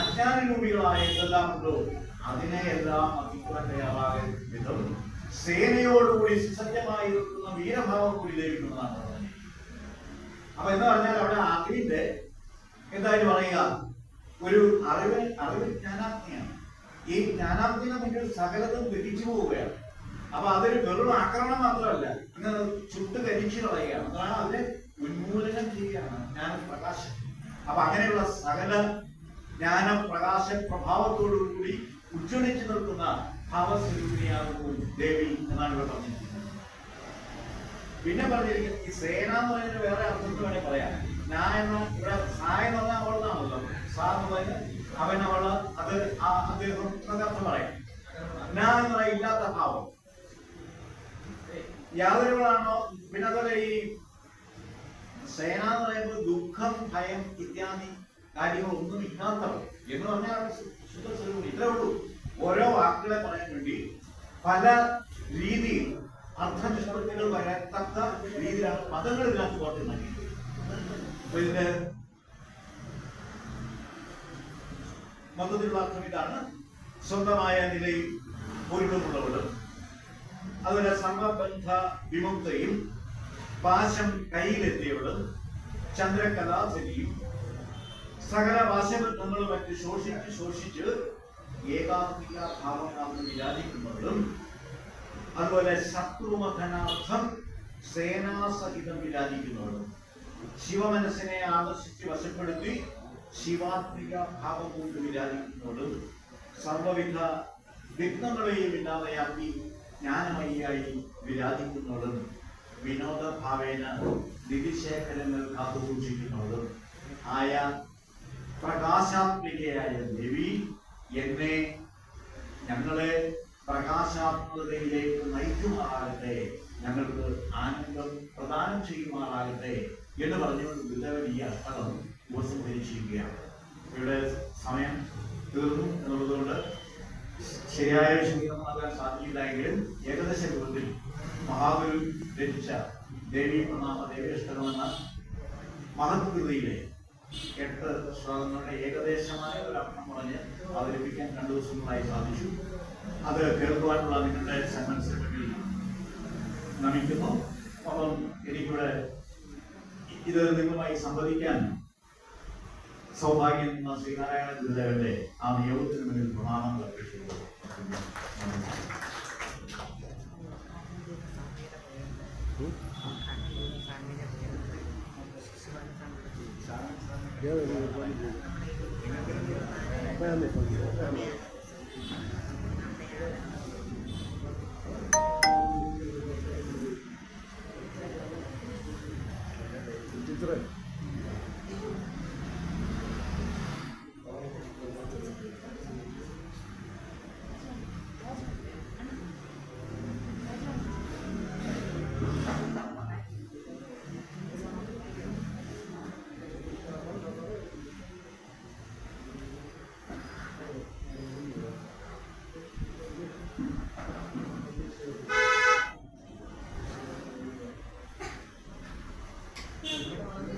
Speaker 2: അജ്ഞാനരൂപികളായി എന്തെല്ലാം ഉണ്ടോ അതിനെയെല്ലാം അതിക്കുവാൻ തയ്യാറാകുന്ന വിധം സേനയോടുകൂടി സുസജ്ജമായി നിൽക്കുന്ന വീരഭാവം കൂടി ദേവിക്കുന്നതാണ്. അപ്പൊ എന്ന് പറഞ്ഞാൽ അവിടെ അറിവിന്റെ എന്തായാലും പറയുക, ഒരു അറിവ് ജ്ഞാനാഗ്നിയാണ്. ഈ ജ്ഞാനാഗ്നിയുടെ മുന്നിൽ സകലതും ദഹിച്ചു പോവുകയാണ്. അപ്പൊ അതൊരു വെറും ആക്രമണം മാത്രമല്ല, ഇങ്ങനെ ചുട്ട് കരിച്ചു കളയുകയാണ്. അതാണ് അതിനെ ഉന്മൂലനം ചെയ്യുകയാണ് ജ്ഞാനപ്രകാശം. അപ്പൊ അങ്ങനെയുള്ള സകല ജ്ഞാനപ്രകാശ പ്രഭാവത്തോടുകൂടി ഉജ്ജ്വലിച്ചു നിൽക്കുന്ന ഭാവസ്വരൂപിണിയാകുന്നു ദേവി എന്നാണ് ഇവിടെ പറഞ്ഞിരിക്കുന്നത്. പിന്നെ പറഞ്ഞിരിക്കുന്നത് ഈ സേന എന്ന് പറയുന്നത് വേറെ അർത്ഥത്തിൽ വേണേൽ പറയാം. ഞാൻ എന്ന ഇവിടെ സായ എന്ന് പറഞ്ഞാൽ അവളെന്നാണല്ലോ, സാ എന്ന് പറയുന്നത് അവൻ അവള്, അത് അദ്ദേഹം എന്നൊക്കെ അർത്ഥം പറയാം. ഞാൻ എന്ന് പറയുന്ന ഇല്ലാത്ത ഭാവം യാതൊരുകളാണോ. പിന്നെ അതുപോലെ ഈ സേന എന്ന് പറയുമ്പോൾ ദുഃഖം, ഭയം ഇത്യാദി കാര്യങ്ങളൊന്നും ഇല്ലാത്തവർ എന്ന് പറഞ്ഞാൽ ശുദ്ധ സ്വരൂപം. ഇത്രേ ഉള്ളൂ. ഓരോ വാക്കുകളെ പറയാൻ വേണ്ടി പല രീതിയിൽ അർത്ഥനിഷ്പത്തികൾ വരത്തക്ക രീതിയിലാണ് പദങ്ങൾ ഇതിനകത്ത് കോർത്ത് നൽകിയത്. അപ്പൊ ഇതിന്റെ മൊത്തത്തിലുള്ള അർത്ഥം ഇതാണ്: സ്വന്തമായ നിലയിൽ പൂർണ്ണമുള്ളവളും, അതുപോലെ സർവബന്ധ വിമുക്തയും, പാശം കയ്യിലെത്തിയവളും, ചന്ദ്രകലാധരിയും, സകല വാശബന്ധങ്ങളും മറ്റ് ശോഷിച്ച് ഏകാത്മിക ഭാവം വിരാജിക്കുന്നവളും, അതുപോലെ ശത്രുമഥനാർത്ഥം സേനാസഹിതം വിരാജിക്കുന്നവളും, ശിവമനസ്സിനെ ആകർഷിച്ച് വശപ്പെടുത്തി ശിവാത്മിക ഭാവം കൊണ്ട് വിരാജിക്കുന്നവളും, സർവവിധ വിഘ്നങ്ങളെയും ഇല്ലാതെയാക്കി ജ്ഞാനമയിയായി വിരാജിക്കുന്നവളും, വിനോദഭാവേന നിധിശേഖരങ്ങൾ കാത്തുസൂക്ഷിക്കുന്നവളും ആയ പ്രകാശാത്മികയായ ദേവി എന്നെ, ഞങ്ങളെ പ്രകാശാത്മകതയിലേക്ക് നയിക്കുമാറാകട്ടെ, ഞങ്ങൾക്ക് ആനന്ദം പ്രദാനം ചെയ്യുമാറാകട്ടെ എന്ന് പറഞ്ഞുകൊണ്ട് ഗുരുദേവൻ ഈ അർത്ഥം ഉപസംഹരിച്ചിരിക്കുകയാണ്. ഇവിടെ സമയം തീർന്നു എന്നുള്ളതുകൊണ്ട് ശരിയായ വിശദീകരണമാകാൻ സാധിക്കില്ലെങ്കിലും ഏകദേശ രൂപത്തിൽ മഹാഗുരു രചിച്ച ദേവീ പ്രണാമ ദേവീഷ്ടകമെന്ന മഹത്കൃതിയിലെ 8 ശ്ലോകങ്ങളുടെ ഏകദേശമായ ഒരു അർത്ഥം പറഞ്ഞ് അവതരിപ്പിക്കാൻ 2 ദിവസങ്ങളായി സാധിച്ചു. അത് കേൾക്കുവാനുള്ള നിങ്ങളുടെ സന്മനസ്സിന് വേണ്ടി നമിക്കുന്നു. അപ്പം എനിക്കിവിടെ ഇത് നിങ്ങളുമായി സംവദിക്കാൻ സൗഭാഗ്യം ശ്രീനാരായണ ഗുരുദേവന്റെ ആ നിയോഗത്തിന് മുന്നിൽ പ്രണാമങ്ങൾ അർപ്പിക്കുന്നു.